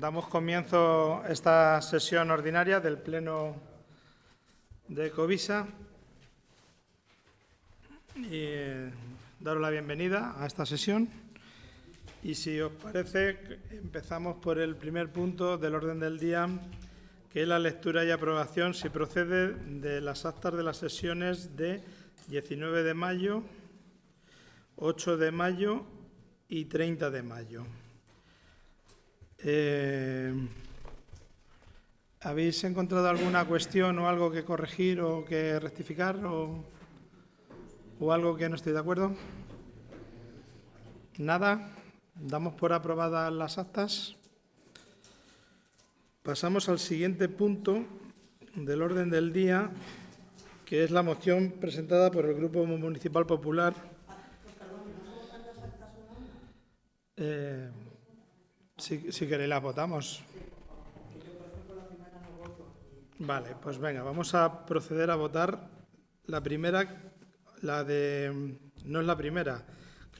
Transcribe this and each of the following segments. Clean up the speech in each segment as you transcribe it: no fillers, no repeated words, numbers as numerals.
Damos comienzo a esta sesión ordinaria del Pleno de Covisa y daros la bienvenida a esta sesión. Y si os parece, empezamos por el primer punto del orden del día, que es la lectura y aprobación, si procede, de las actas de las sesiones de 19 de mayo, 8 de mayo y 30 de mayo. ¿Habéis encontrado alguna cuestión o algo que corregir o que rectificar o algo que no estéis de acuerdo? ¿Nada? ¿Damos por aprobadas las actas? Pasamos al siguiente punto del orden del día, que es la moción presentada por el Grupo Municipal Popular. Si queréis las votamos. Vale, pues venga, vamos a proceder a votar la primera, no es la primera,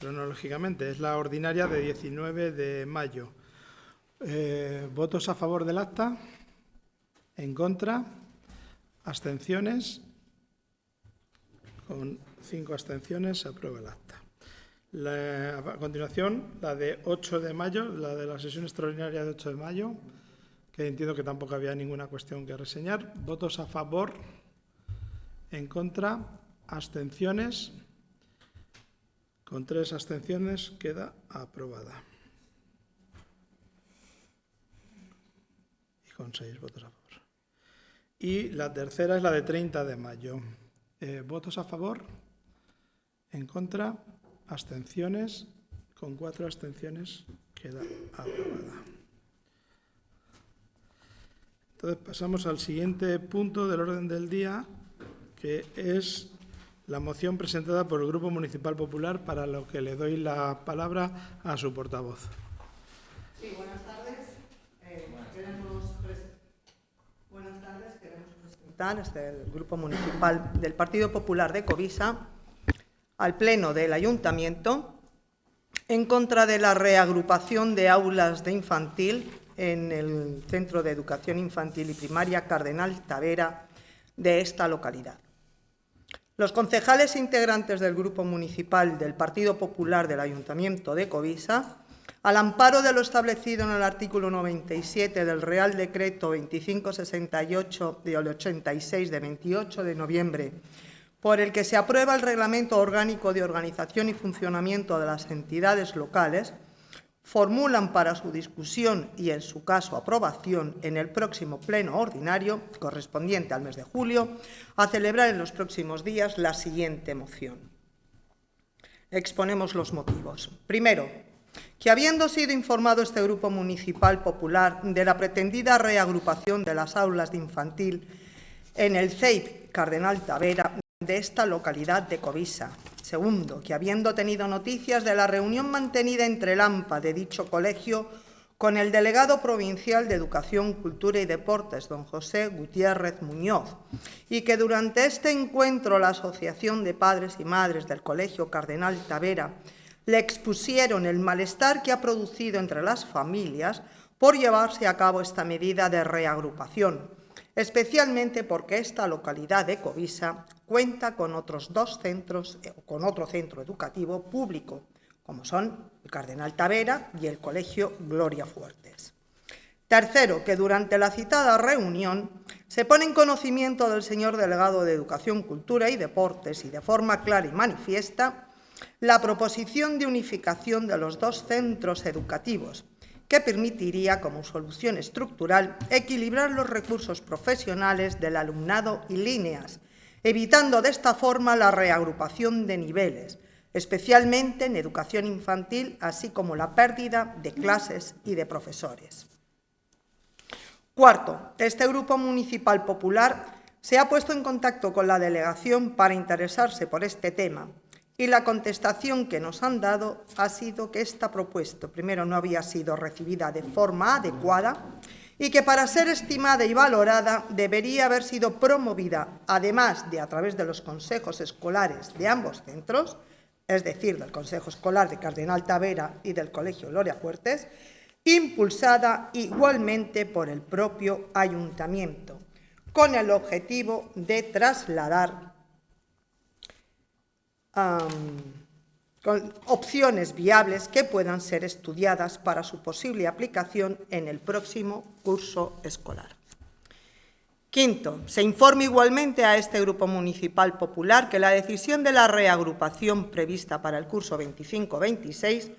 cronológicamente, es la ordinaria de 19 de mayo. ¿Votos a favor del acta? ¿En contra? ¿Abstenciones? Con 5 abstenciones se aprueba el acta. A continuación, la de 8 de mayo, la de la sesión extraordinaria de 8 de mayo, que entiendo que tampoco había ninguna cuestión que reseñar. ¿Votos a favor? ¿En contra? ¿Abstenciones? Con 3 abstenciones queda aprobada. Y con 6 votos a favor. Y la tercera es la de 30 de mayo. ¿Votos a favor? ¿En contra? Abstenciones. Con 4 abstenciones queda aprobada. Entonces pasamos al siguiente punto del orden del día, que es la moción presentada por el Grupo Municipal Popular, para lo que le doy la palabra a su portavoz. Sí, buenas tardes. Queremos presentar desde el Grupo Municipal del Partido Popular de Covisa al Pleno del Ayuntamiento en contra de la reagrupación de aulas de infantil en el Centro de Educación Infantil y Primaria Cardenal Tavera de esta localidad. Los concejales integrantes del Grupo Municipal del Partido Popular del Ayuntamiento de Covisa, al amparo de lo establecido en el artículo 97 del Real Decreto 2568 del 86 de 28 de noviembre, por el que se aprueba el Reglamento Orgánico de Organización y Funcionamiento de las Entidades Locales, formulan para su discusión y, en su caso, aprobación en el próximo pleno ordinario, correspondiente al mes de julio, a celebrar en los próximos días la siguiente moción. Exponemos los motivos. Primero, que habiendo sido informado este Grupo Municipal Popular de la pretendida reagrupación de las aulas de infantil en el CEIP Cardenal Tavera de esta localidad de Covisa. Segundo, que habiendo tenido noticias de la reunión mantenida entre el AMPA de dicho colegio con el delegado provincial de Educación, Cultura y Deportes, don José Gutiérrez Muñoz, y que durante este encuentro la Asociación de Padres y Madres del Colegio Cardenal Tavera le expusieron el malestar que ha producido entre las familias por llevarse a cabo esta medida de reagrupación, especialmente porque esta localidad de Covisa cuenta con otros 2 centros, con otro centro educativo público, como son el Cardenal Tavera y el Colegio Gloria Fuertes. Tercero, que durante la citada reunión se pone en conocimiento del señor delegado de Educación, Cultura y Deportes, y de forma clara y manifiesta, la proposición de unificación de los 2 centros educativos, que permitiría, como solución estructural, equilibrar los recursos profesionales del alumnado y líneas, evitando de esta forma la reagrupación de niveles, especialmente en educación infantil, así como la pérdida de clases y de profesores. Cuarto, este Grupo Municipal Popular se ha puesto en contacto con la delegación para interesarse por este tema, y la contestación que nos han dado ha sido que esta propuesta, primero, no había sido recibida de forma adecuada y que, para ser estimada y valorada, debería haber sido promovida, además de a través de los consejos escolares de ambos centros, es decir, del Consejo Escolar de Cardenal Tavera y del Colegio Gloria Fuertes, impulsada igualmente por el propio ayuntamiento, con el objetivo de trasladar con opciones viables que puedan ser estudiadas para su posible aplicación en el próximo curso escolar. Quinto, se informa igualmente a este Grupo Municipal Popular que la decisión de la reagrupación prevista para el curso 25-26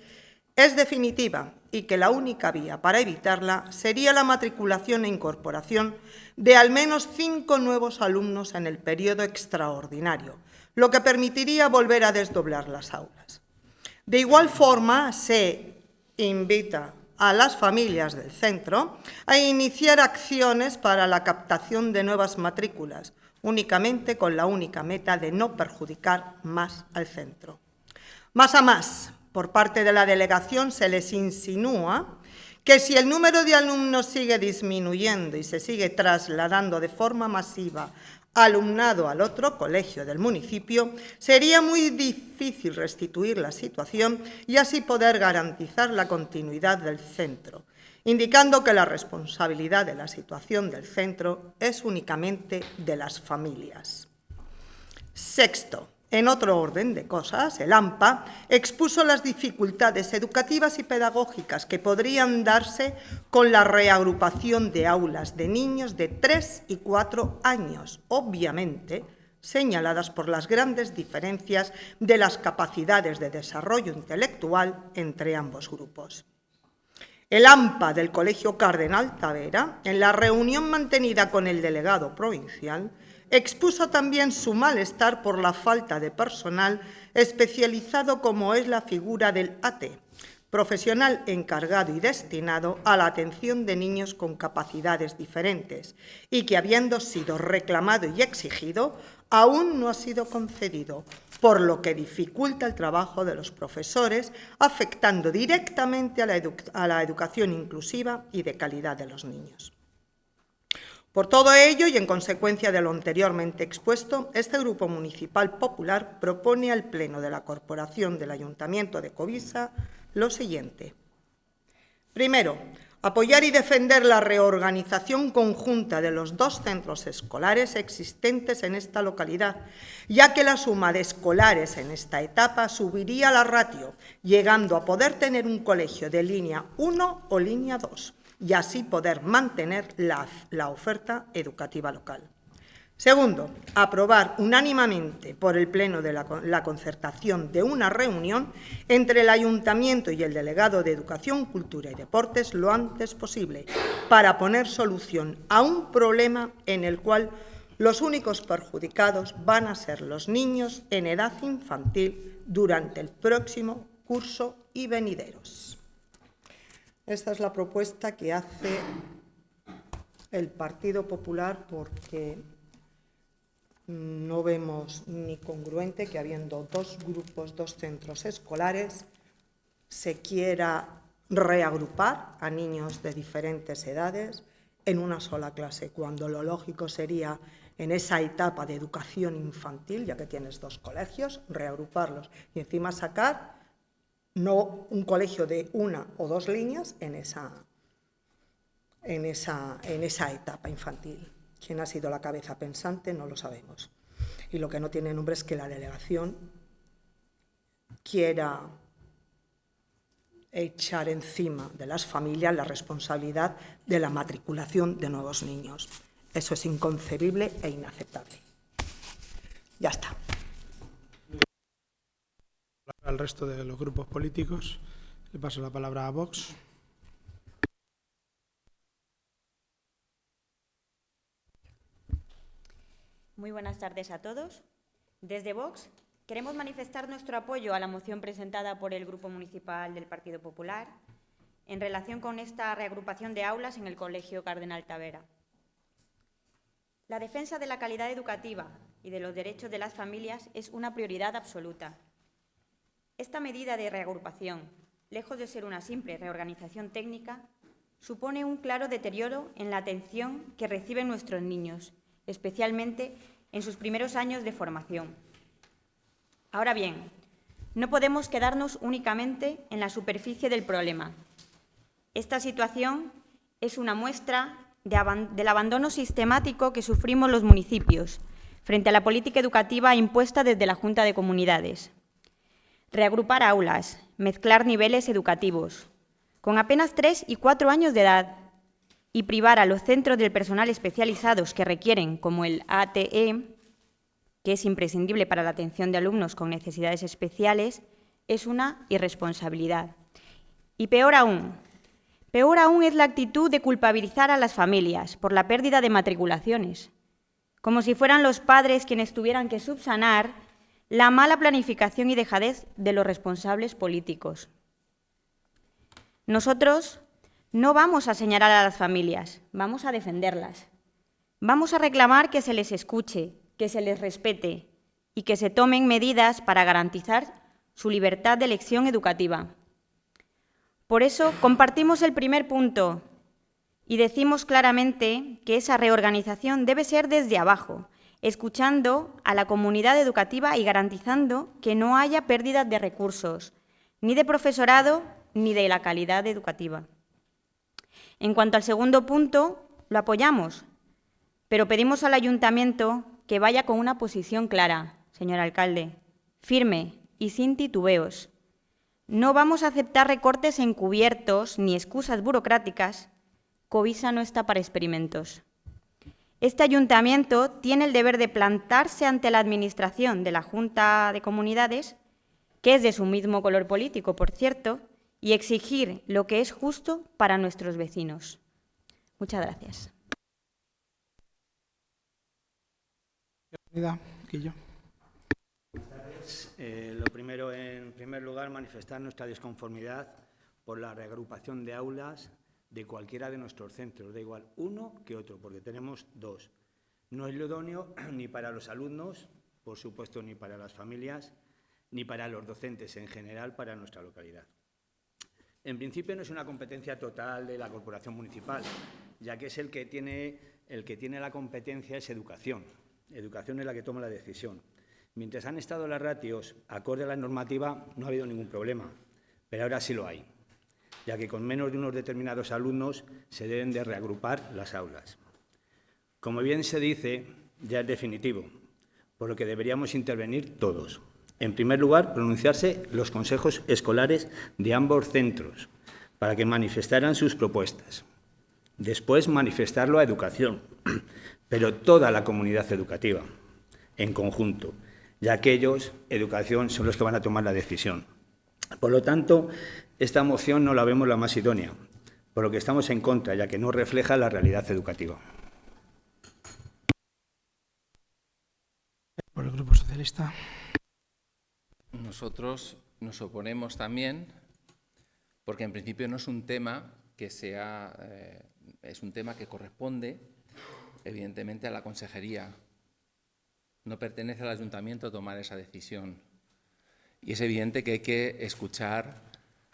es definitiva y que la única vía para evitarla sería la matriculación e incorporación de al menos 5 nuevos alumnos en el periodo extraordinario, lo que permitiría volver a desdoblar las aulas. De igual forma, se invita a las familias del centro a iniciar acciones para la captación de nuevas matrículas, únicamente con la única meta de no perjudicar más al centro. Más a más, por parte de la delegación se les insinúa que si el número de alumnos sigue disminuyendo y se sigue trasladando de forma masiva alumnado al otro colegio del municipio, sería muy difícil restituir la situación y así poder garantizar la continuidad del centro, indicando que la responsabilidad de la situación del centro es únicamente de las familias. Sexto, en otro orden de cosas, el AMPA expuso las dificultades educativas y pedagógicas que podrían darse con la reagrupación de aulas de niños de 3 y 4 años, obviamente señaladas por las grandes diferencias de las capacidades de desarrollo intelectual entre ambos grupos. El AMPA del Colegio Cardenal Tavera, en la reunión mantenida con el delegado provincial, expuso también su malestar por la falta de personal especializado como es la figura del AT, profesional encargado y destinado a la atención de niños con capacidades diferentes y que, habiendo sido reclamado y exigido, aún no ha sido concedido, por lo que dificulta el trabajo de los profesores, afectando directamente a la educación inclusiva y de calidad de los niños. Por todo ello, y en consecuencia de lo anteriormente expuesto, este Grupo Municipal Popular propone al Pleno de la Corporación del Ayuntamiento de Covisa lo siguiente. Primero, apoyar y defender la reorganización conjunta de los 2 centros escolares existentes en esta localidad, ya que la suma de escolares en esta etapa subiría la ratio, llegando a poder tener un colegio de línea 1 o línea 2, y así poder mantener la oferta educativa local. Segundo, aprobar unánimemente por el Pleno de la concertación de una reunión entre el Ayuntamiento y el Delegado de Educación, Cultura y Deportes lo antes posible, para poner solución a un problema en el cual los únicos perjudicados van a ser los niños en edad infantil durante el próximo curso y venideros. Esta es la propuesta que hace el Partido Popular, porque no vemos ni congruente que, habiendo 2 grupos, 2 centros escolares, se quiera reagrupar a niños de diferentes edades en una sola clase, cuando lo lógico sería, en esa etapa de educación infantil, ya que tienes 2 colegios, reagruparlos y encima sacar no un colegio de 1 o 2 líneas en esa etapa infantil. ¿Quién ha sido la cabeza pensante? No lo sabemos. Y lo que no tiene nombre es que la delegación quiera echar encima de las familias la responsabilidad de la matriculación de nuevos niños. Eso es inconcebible e inaceptable. Ya está. Al resto de los grupos políticos, le paso la palabra a Vox. Muy buenas tardes a todos. Desde Vox queremos manifestar nuestro apoyo a la moción presentada por el Grupo Municipal del Partido Popular en relación con esta reagrupación de aulas en el Colegio Cardenal Tavera. La defensa de la calidad educativa y de los derechos de las familias es una prioridad absoluta. Esta medida de reagrupación, lejos de ser una simple reorganización técnica, supone un claro deterioro en la atención que reciben nuestros niños, especialmente en sus primeros años de formación. Ahora bien, no podemos quedarnos únicamente en la superficie del problema. Esta situación es una muestra del abandono sistemático que sufrimos los municipios frente a la política educativa impuesta desde la Junta de Comunidades. Reagrupar aulas, mezclar niveles educativos, con apenas 3 y 4 años de edad, y privar a los centros del personal especializados que requieren, como el ATE, que es imprescindible para la atención de alumnos con necesidades especiales, es una irresponsabilidad. Y peor aún es la actitud de culpabilizar a las familias por la pérdida de matriculaciones, como si fueran los padres quienes tuvieran que subsanar la mala planificación y dejadez de los responsables políticos. Nosotros no vamos a señalar a las familias, vamos a defenderlas. Vamos a reclamar que se les escuche, que se les respete y que se tomen medidas para garantizar su libertad de elección educativa. Por eso compartimos el primer punto y decimos claramente que esa reorganización debe ser desde abajo, escuchando a la comunidad educativa y garantizando que no haya pérdidas de recursos, ni de profesorado ni de la calidad educativa. En cuanto al segundo punto, lo apoyamos, pero pedimos al Ayuntamiento que vaya con una posición clara, señor alcalde, firme y sin titubeos. No vamos a aceptar recortes encubiertos ni excusas burocráticas. Covisa no está para experimentos. Este Ayuntamiento tiene el deber de plantarse ante la Administración de la Junta de Comunidades, que es de su mismo color político, por cierto, y exigir lo que es justo para nuestros vecinos. Muchas gracias. Lo primero, en primer lugar, manifestar nuestra disconformidad por la reagrupación de aulas de cualquiera de nuestros centros, da igual uno que otro, porque tenemos dos. No es lo idóneo ni para los alumnos, por supuesto, ni para las familias, ni para los docentes en general para nuestra localidad. En principio no es una competencia total de la Corporación Municipal, ya que es el que tiene la competencia es educación. Educación es la que toma la decisión. Mientras han estado las ratios acorde a la normativa no ha habido ningún problema, pero ahora sí lo hay, ya que con menos de unos determinados alumnos se deben de reagrupar las aulas. Como bien se dice, ya es definitivo, por lo que deberíamos intervenir todos. En primer lugar, pronunciarse los consejos escolares de ambos centros para que manifestaran sus propuestas. Después, manifestarlo a educación, pero toda la comunidad educativa, en conjunto, ya que ellos, educación, son los que van a tomar la decisión. Por lo tanto, esta moción no la vemos la más idónea, por lo que estamos en contra, ya que no refleja la realidad educativa. Por el Grupo Socialista. Nosotros nos oponemos también porque en principio no es un tema que sea, es un tema que corresponde evidentemente a la consejería. No pertenece al ayuntamiento tomar esa decisión. Y es evidente que hay que escuchar,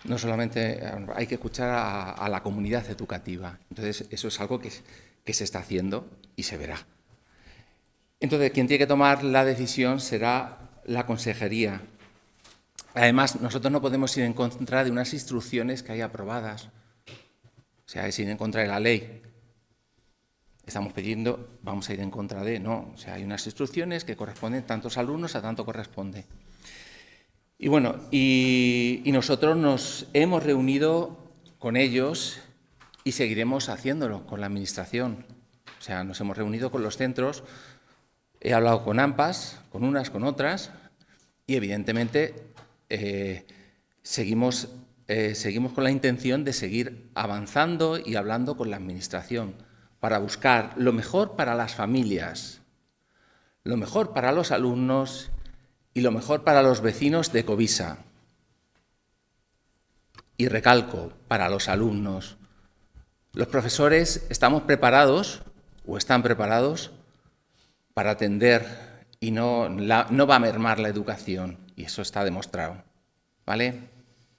no solamente hay que escuchar a la comunidad educativa. Entonces, eso es algo que se está haciendo y se verá. Entonces, quien tiene que tomar la decisión será la consejería. Además, nosotros no podemos ir en contra de unas instrucciones que hay aprobadas. O sea, es ir en contra de la ley. Estamos pidiendo, vamos a ir en contra de, no. O sea, hay unas instrucciones que corresponden a tantos alumnos, a tanto corresponde. Y bueno, y nosotros nos hemos reunido con ellos y seguiremos haciéndolo con la Administración. O sea, nos hemos reunido con los centros, he hablado con AMPAs, con unas, con otras, y evidentemente seguimos con la intención de seguir avanzando y hablando con la Administración para buscar lo mejor para las familias, lo mejor para los alumnos y lo mejor para los vecinos de Covisa. Y recalco, para los alumnos. Los profesores estamos preparados o están preparados para atender y no va a mermar la educación. Y eso está demostrado, ¿vale?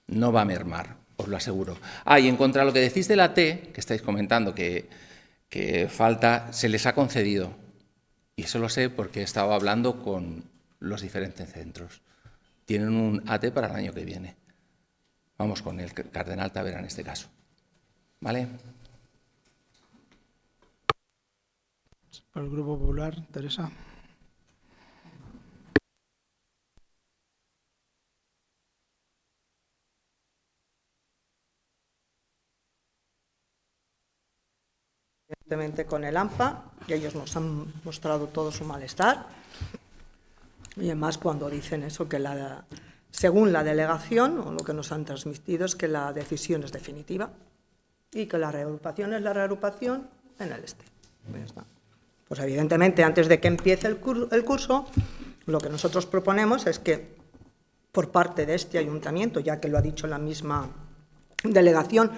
No va a mermar, os lo aseguro. Y en contra de lo que decís de la T, que estáis comentando que falta, se les ha concedido. Y eso lo sé porque he estado hablando con los diferentes centros. Tienen un AT para el año que viene. Vamos con el Cardenal Tavera en este caso. ¿Vale? Por el Grupo Popular, Teresa. Evidentemente con el AMPA, y ellos nos han mostrado todo su malestar. Y además cuando dicen eso, que según la delegación, o lo que nos han transmitido, es que la decisión es definitiva y que la reagrupación es la reagrupación en el este. Pues, ya está. Pues evidentemente, antes de que empiece el curso, lo que nosotros proponemos es que por parte de este ayuntamiento, ya que lo ha dicho la misma delegación,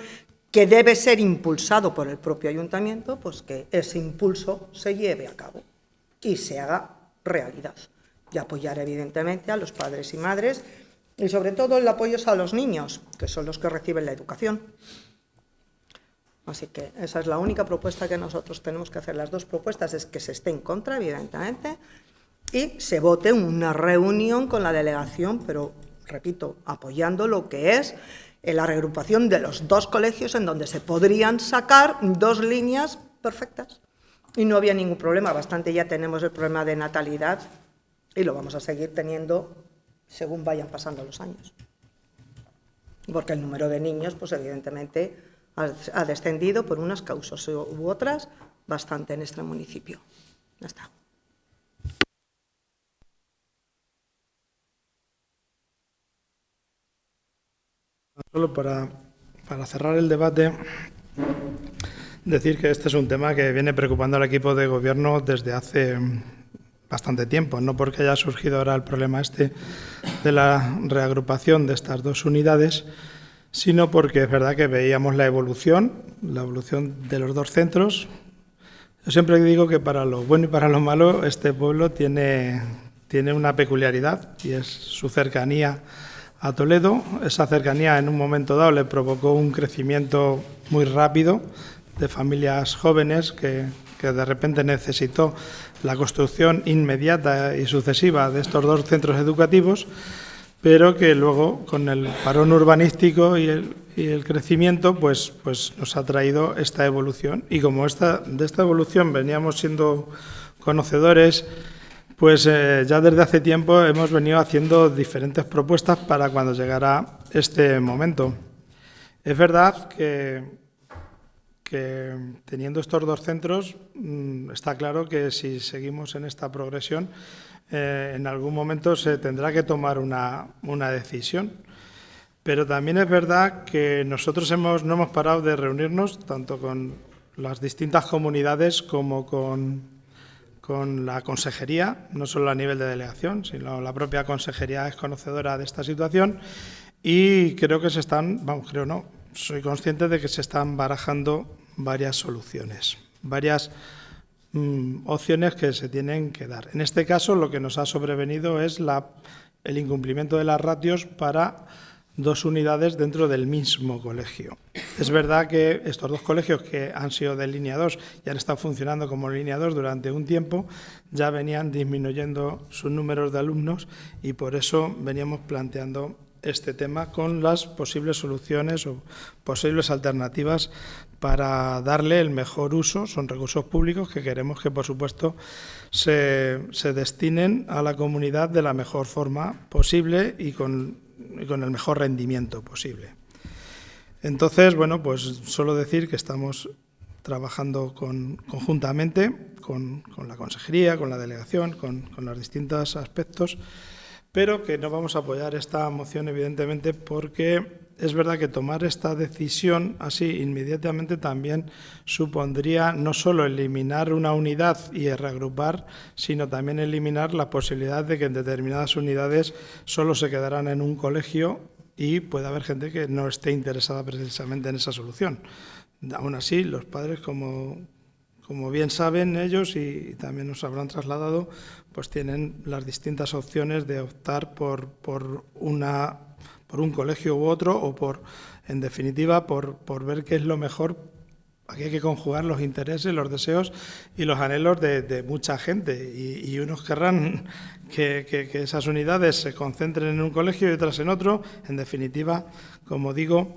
que debe ser impulsado por el propio ayuntamiento, pues que ese impulso se lleve a cabo y se haga realidad. Y apoyar, evidentemente, a los padres y madres y, sobre todo, el apoyo a los niños, que son los que reciben la educación. Así que esa es la única propuesta que nosotros tenemos que hacer. Las dos propuestas es que se esté en contra, evidentemente, y se vote una reunión con la delegación, pero, repito, apoyando lo que es la reagrupación de los dos colegios en donde se podrían sacar dos líneas perfectas. Y no había ningún problema, bastante ya tenemos el problema de natalidad y lo vamos a seguir teniendo según vayan pasando los años. Porque el número de niños, pues evidentemente, ha descendido por unas causas u otras bastante en este municipio. Ya está. Solo para cerrar el debate, decir que este es un tema que viene preocupando al equipo de gobierno desde hace bastante tiempo, no porque haya surgido ahora el problema este de la reagrupación de estas dos unidades, sino porque es verdad que veíamos la evolución de los dos centros. Yo siempre digo que para lo bueno y para lo malo este pueblo tiene una peculiaridad y es su cercanía a Toledo. Esa cercanía en un momento dado le provocó un crecimiento muy rápido de familias jóvenes que de repente necesitó la construcción inmediata y sucesiva de estos dos centros educativos, pero que luego con el parón urbanístico y el crecimiento pues nos ha traído esta evolución. Y como de esta evolución veníamos siendo conocedores, pues ya desde hace tiempo hemos venido haciendo diferentes propuestas para cuando llegara este momento. Es verdad que teniendo estos dos centros, está claro que si seguimos en esta progresión, en algún momento se tendrá que tomar una decisión. Pero también es verdad que nosotros no hemos parado de reunirnos, tanto con las distintas comunidades como con la consejería, no solo a nivel de delegación, sino la propia consejería es conocedora de esta situación y creo que soy consciente de que se están barajando varias soluciones, varias opciones que se tienen que dar. En este caso, lo que nos ha sobrevenido es el incumplimiento de las ratios para dos unidades dentro del mismo colegio. Es verdad que estos dos colegios que han sido de línea 2 y han estado funcionando como línea 2 durante un tiempo, ya venían disminuyendo sus números de alumnos y por eso veníamos planteando este tema con las posibles soluciones o posibles alternativas para darle el mejor uso. Son recursos públicos que queremos que, por supuesto, se destinen a la comunidad de la mejor forma posible y con el mejor rendimiento posible. Entonces, bueno, pues solo decir que estamos trabajando conjuntamente con la consejería, con la delegación, con los distintos aspectos, pero que no vamos a apoyar esta moción, evidentemente, porque es verdad que tomar esta decisión así inmediatamente también supondría no solo eliminar una unidad y reagrupar, sino también eliminar la posibilidad de que en determinadas unidades solo se quedaran en un colegio y puede haber gente que no esté interesada precisamente en esa solución. Aún así, los padres, como bien saben ellos y también nos habrán trasladado, pues tienen las distintas opciones de optar por un colegio u otro o en definitiva, por ver qué es lo mejor. Aquí hay que conjugar los intereses, los deseos y los anhelos de mucha gente y unos querrán que esas unidades se concentren en un colegio y otras en otro. En definitiva, como digo,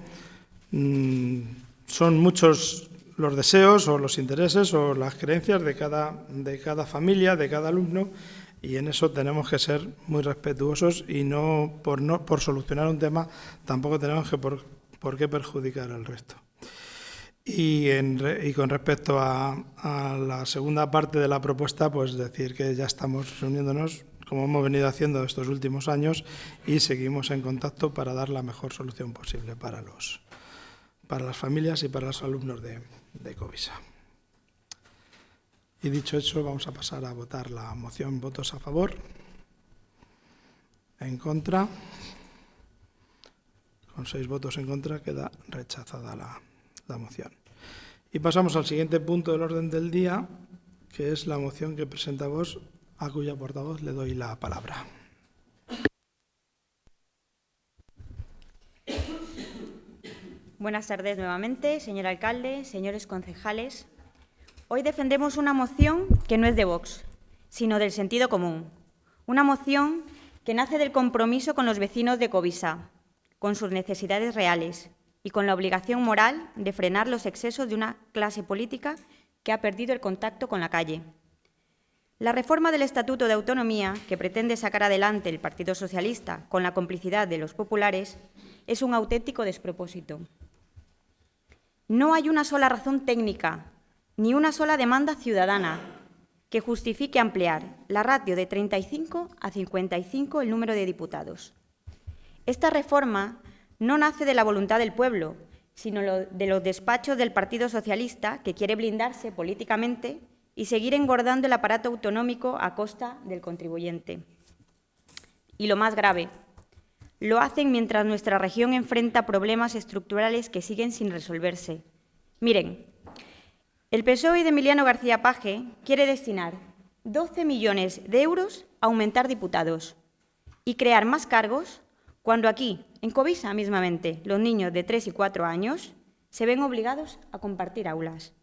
son muchos los deseos o los intereses o las creencias de cada familia, de cada alumno, y en eso tenemos que ser muy respetuosos y no por solucionar un tema tampoco tenemos que por qué perjudicar al resto. Y con respecto a la segunda parte de la propuesta, pues decir que ya estamos reuniéndonos, como hemos venido haciendo estos últimos años, y seguimos en contacto para dar la mejor solución posible para las familias y para los alumnos de Covisa. Y dicho eso, vamos a pasar a votar la moción. ¿Votos a favor? ¿En contra? Con 6 votos en contra queda rechazada la moción. Y pasamos al siguiente punto del orden del día, que es la moción que presenta Vox, a cuya portavoz le doy la palabra. Buenas tardes nuevamente, señor alcalde, señores concejales. Hoy defendemos una moción que no es de Vox, sino del sentido común. Una moción que nace del compromiso con los vecinos de Covisa, con sus necesidades reales y con la obligación moral de frenar los excesos de una clase política que ha perdido el contacto con la calle. La reforma del Estatuto de Autonomía, que pretende sacar adelante el Partido Socialista con la complicidad de los populares, es un auténtico despropósito. No hay una sola razón técnica, ni una sola demanda ciudadana que justifique ampliar la ratio de 35 a 55 el número de diputados. Esta reforma no nace de la voluntad del pueblo, sino de los despachos del Partido Socialista, que quiere blindarse políticamente y seguir engordando el aparato autonómico a costa del contribuyente. Y lo más grave, lo hacen mientras nuestra región enfrenta problemas estructurales que siguen sin resolverse. Miren, el PSOE de Emiliano García Paje quiere destinar 12 millones de euros a aumentar diputados y crear más cargos cuando aquí, en Covisa mismamente, los niños de 3 y 4 años se ven obligados a compartir aulas.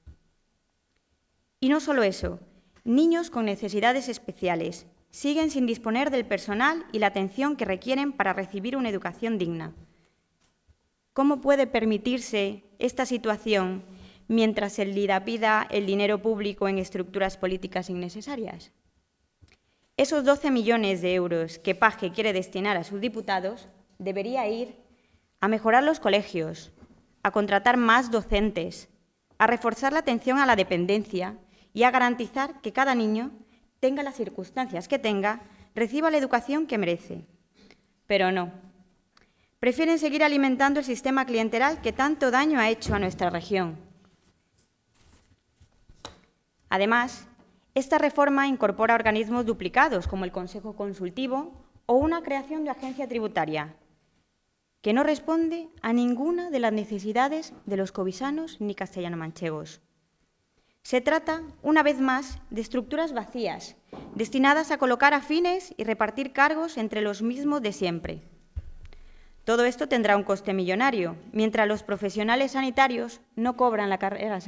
Y no solo eso, niños con necesidades especiales siguen sin disponer del personal y la atención que requieren para recibir una educación digna. ¿Cómo puede permitirse esta situación mientras se dilapida el dinero público en estructuras políticas innecesarias? Esos 12 millones de euros que Paje quiere destinar a sus diputados debería ir a mejorar los colegios, a contratar más docentes, a reforzar la atención a la dependencia y a garantizar que cada niño, tenga las circunstancias que tenga, reciba la educación que merece. Pero no. Prefieren seguir alimentando el sistema clientelar que tanto daño ha hecho a nuestra región. Además, esta reforma incorpora organismos duplicados, como el Consejo Consultivo o una creación de agencia tributaria, que no responde a ninguna de las necesidades de los covisanos ni castellano-manchegos. Se trata, una vez más, de estructuras vacías, destinadas a colocar afines y repartir cargos entre los mismos de siempre. Todo esto tendrá un coste millonario, mientras los profesionales sanitarios no cobran la carrera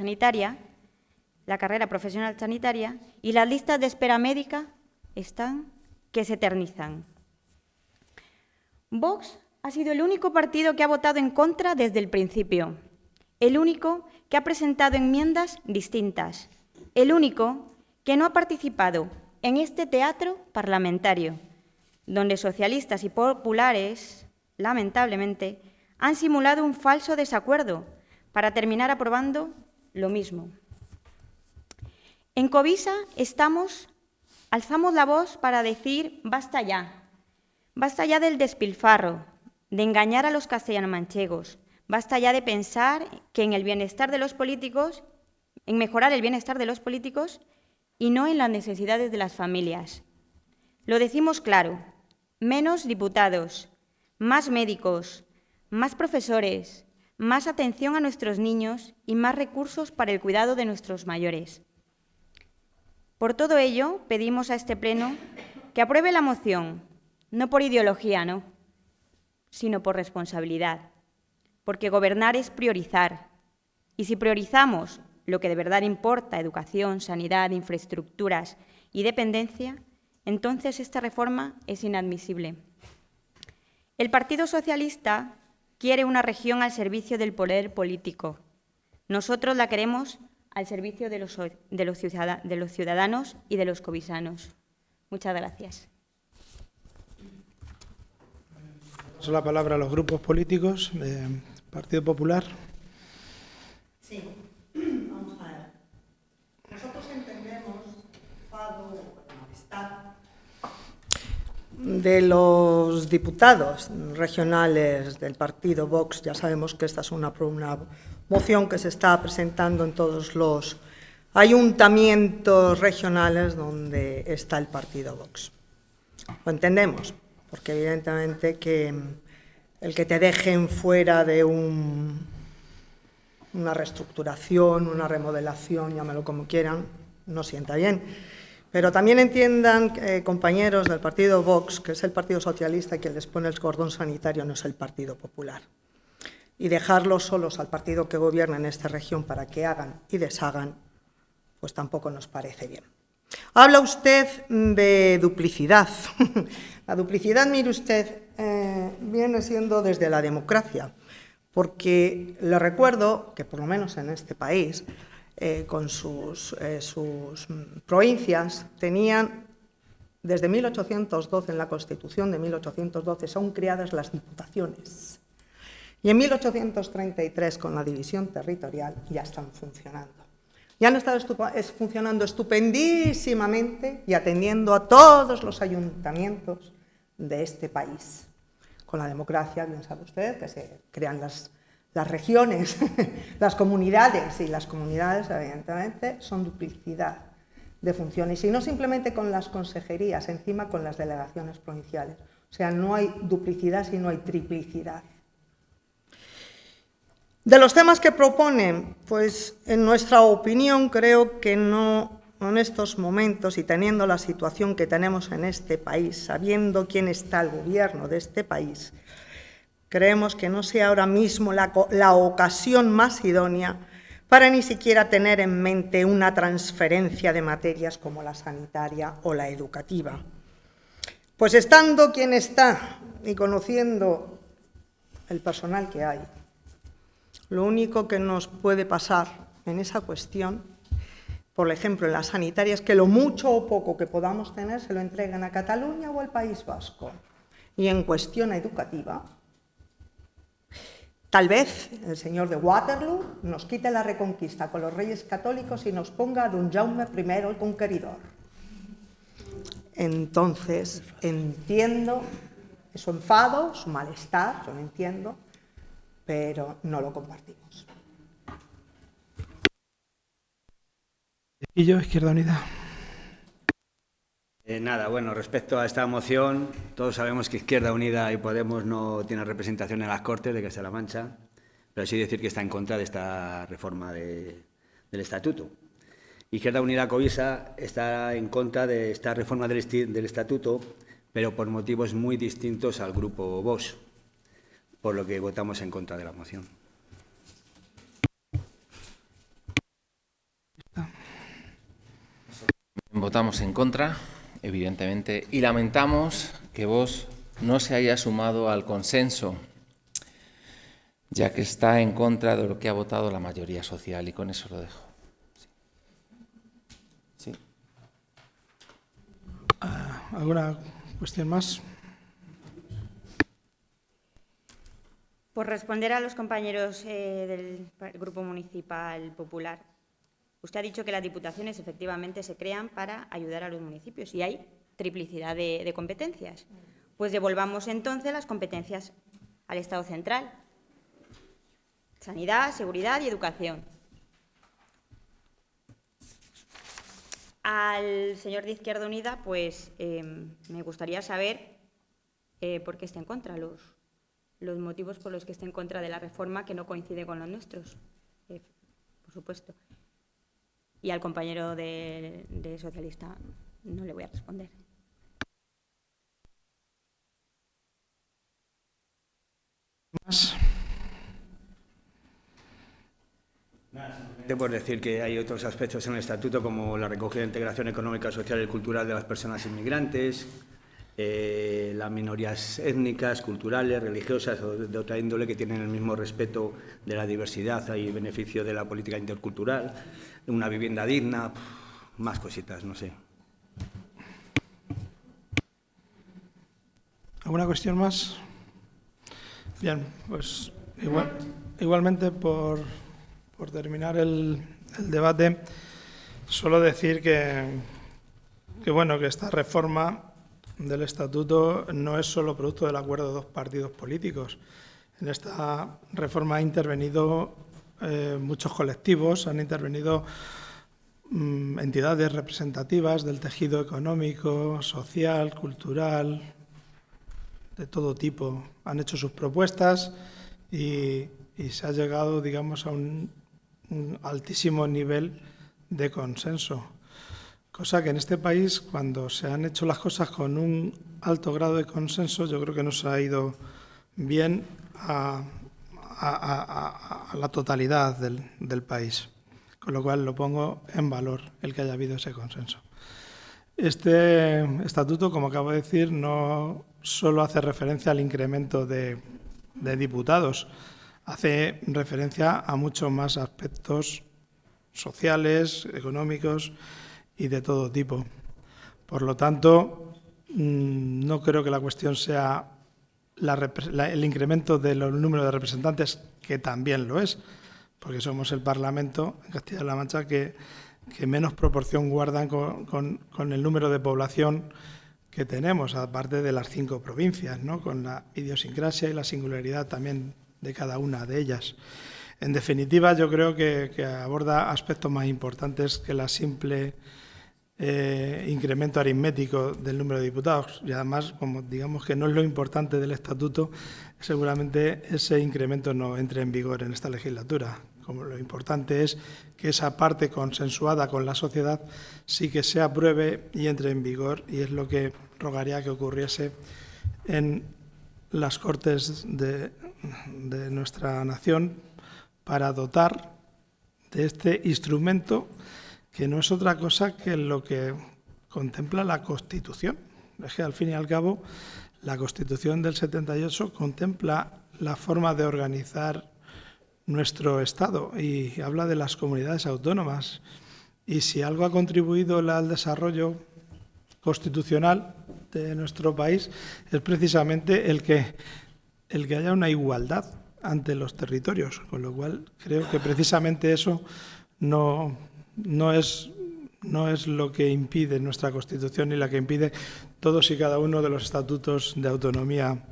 profesional sanitaria, y las listas de espera médica están que se eternizan. Vox ha sido el único partido que ha votado en contra desde el principio, el único que ha presentado enmiendas distintas, el único que no ha participado en este teatro parlamentario, donde socialistas y populares, lamentablemente, han simulado un falso desacuerdo para terminar aprobando lo mismo. En Covisa alzamos la voz para decir basta ya del despilfarro, de engañar a los castellano-manchegos, basta ya de pensar que en mejorar el bienestar de los políticos y no en las necesidades de las familias. Lo decimos claro, menos diputados, más médicos, más profesores, más atención a nuestros niños y más recursos para el cuidado de nuestros mayores. Por todo ello, pedimos a este Pleno que apruebe la moción, no por ideología, no, sino por responsabilidad, porque gobernar es priorizar, y si priorizamos lo que de verdad importa, educación, sanidad, infraestructuras y dependencia, entonces esta reforma es inadmisible. El Partido Socialista quiere una región al servicio del poder político, Nosotros la queremos al servicio de los ciudadanos y de los covisanos. Muchas gracias. Paso la palabra a los grupos políticos. Partido Popular. Sí, vamos a ver. Nosotros entendemos de los diputados regionales del partido Vox. Ya sabemos que esta es una moción que se está presentando en todos los ayuntamientos regionales donde está el partido Vox. Lo entendemos, porque evidentemente que el que te dejen fuera de una reestructuración, una remodelación, llámalo como quieran, no sienta bien. Pero también entiendan, compañeros del partido Vox, que es el Partido Socialista quien les pone el cordón sanitario, no es el Partido Popular. Y dejarlos solos al partido que gobierna en esta región para que hagan y deshagan, pues tampoco nos parece bien. Habla usted de duplicidad. La duplicidad, mire usted, viene siendo desde la democracia, porque le recuerdo que por lo menos en este país, con sus provincias, tenían desde 1812, en la Constitución de 1812, son creadas las diputaciones. Y en 1833, con la división territorial, ya están funcionando. Ya han estado funcionando estupendísimamente y atendiendo a todos los ayuntamientos de este país. Con la democracia, bien sabe usted, que se crean las regiones, las comunidades, y las comunidades, evidentemente, son duplicidad de funciones. Y no simplemente con las consejerías, encima con las delegaciones provinciales. O sea, no hay duplicidad, sino hay triplicidad. De los temas que proponen, pues en nuestra opinión creo que no, en estos momentos y teniendo la situación que tenemos en este país, sabiendo quién está al gobierno de este país, creemos que no sea ahora mismo la ocasión más idónea para ni siquiera tener en mente una transferencia de materias como la sanitaria o la educativa. Pues estando quien está y conociendo el personal que hay, lo único que nos puede pasar en esa cuestión, por ejemplo, en la sanitaria, es que lo mucho o poco que podamos tener se lo entreguen a Cataluña o al País Vasco. Y en cuestión educativa, tal vez el señor de Waterloo nos quite la reconquista con los reyes católicos y nos ponga a don Jaume I el Conqueridor. Entonces, entiendo su enfado, su malestar, yo lo entiendo, pero no lo compartimos. Y yo, Izquierda Unida. Nada, bueno, respecto a esta moción, todos sabemos que Izquierda Unida y Podemos no tienen representación en las Cortes de Castilla-La Mancha, pero sí decir que está en contra de esta reforma del Estatuto. Izquierda Unida Covisa está en contra de esta reforma del Estatuto, pero por motivos muy distintos al grupo Vox, por lo que votamos en contra de la moción. Votamos en contra, evidentemente, y lamentamos que Vox no se haya sumado al consenso, ya que está en contra de lo que ha votado la mayoría social, y con eso lo dejo. Sí. ¿Alguna cuestión más? Por responder a los compañeros del Grupo Municipal Popular, usted ha dicho que las diputaciones efectivamente se crean para ayudar a los municipios y hay triplicidad de competencias. Pues devolvamos entonces las competencias al Estado central. Sanidad, seguridad y educación. Al señor de Izquierda Unida, pues me gustaría saber por qué está en contra, los motivos por los que está en contra de la reforma, que no coincide con los nuestros, por supuesto. Y al compañero de socialista no le voy a responder. ¿Más? Por decir que hay otros aspectos en el Estatuto, como la recogida de integración económica, social y cultural de las personas inmigrantes, las minorías étnicas, culturales, religiosas o de otra índole que tienen el mismo respeto de la diversidad y beneficio de la política intercultural, una vivienda digna, más cositas, no sé. ¿Alguna cuestión más? Bien, pues igualmente por terminar el debate, solo decir que esta reforma del Estatuto no es solo producto del acuerdo de dos partidos políticos. En esta reforma han intervenido muchos colectivos, han intervenido entidades representativas del tejido económico, social, cultural, de todo tipo. Han hecho sus propuestas y se ha llegado, digamos, a un altísimo nivel de consenso. Cosa que en este país, cuando se han hecho las cosas con un alto grado de consenso, yo creo que nos ha ido bien a la totalidad del país. Con lo cual lo pongo en valor el que haya habido ese consenso. Este estatuto, como acabo de decir, no solo hace referencia al incremento de diputados, hace referencia a muchos más aspectos sociales, económicos y de todo tipo. Por lo tanto, no creo que la cuestión sea el incremento del número de representantes, que también lo es, porque somos el Parlamento en Castilla-La Mancha que menos proporción guardan con el número de población que tenemos, aparte de las 5 provincias, ¿no? Con la idiosincrasia y la singularidad también de cada una de ellas. En definitiva, yo creo que aborda aspectos más importantes que la simple incremento aritmético del número de diputados. Y además, como digamos que no es lo importante del Estatuto, seguramente ese incremento no entre en vigor en esta legislatura. Como lo importante es que esa parte consensuada con la sociedad sí que se apruebe y entre en vigor, y es lo que rogaría que ocurriese en las Cortes de nuestra nación para dotar de este instrumento que no es otra cosa que lo que contempla la Constitución. Es que al fin y al cabo la Constitución del 78 contempla la forma de organizar nuestro Estado y habla de las comunidades autónomas. Y si algo ha contribuido al desarrollo constitucional de nuestro país es precisamente el que haya una igualdad ante los territorios, con lo cual creo que precisamente eso no es lo que impide nuestra Constitución y la que impide todos y cada uno de los estatutos de autonomía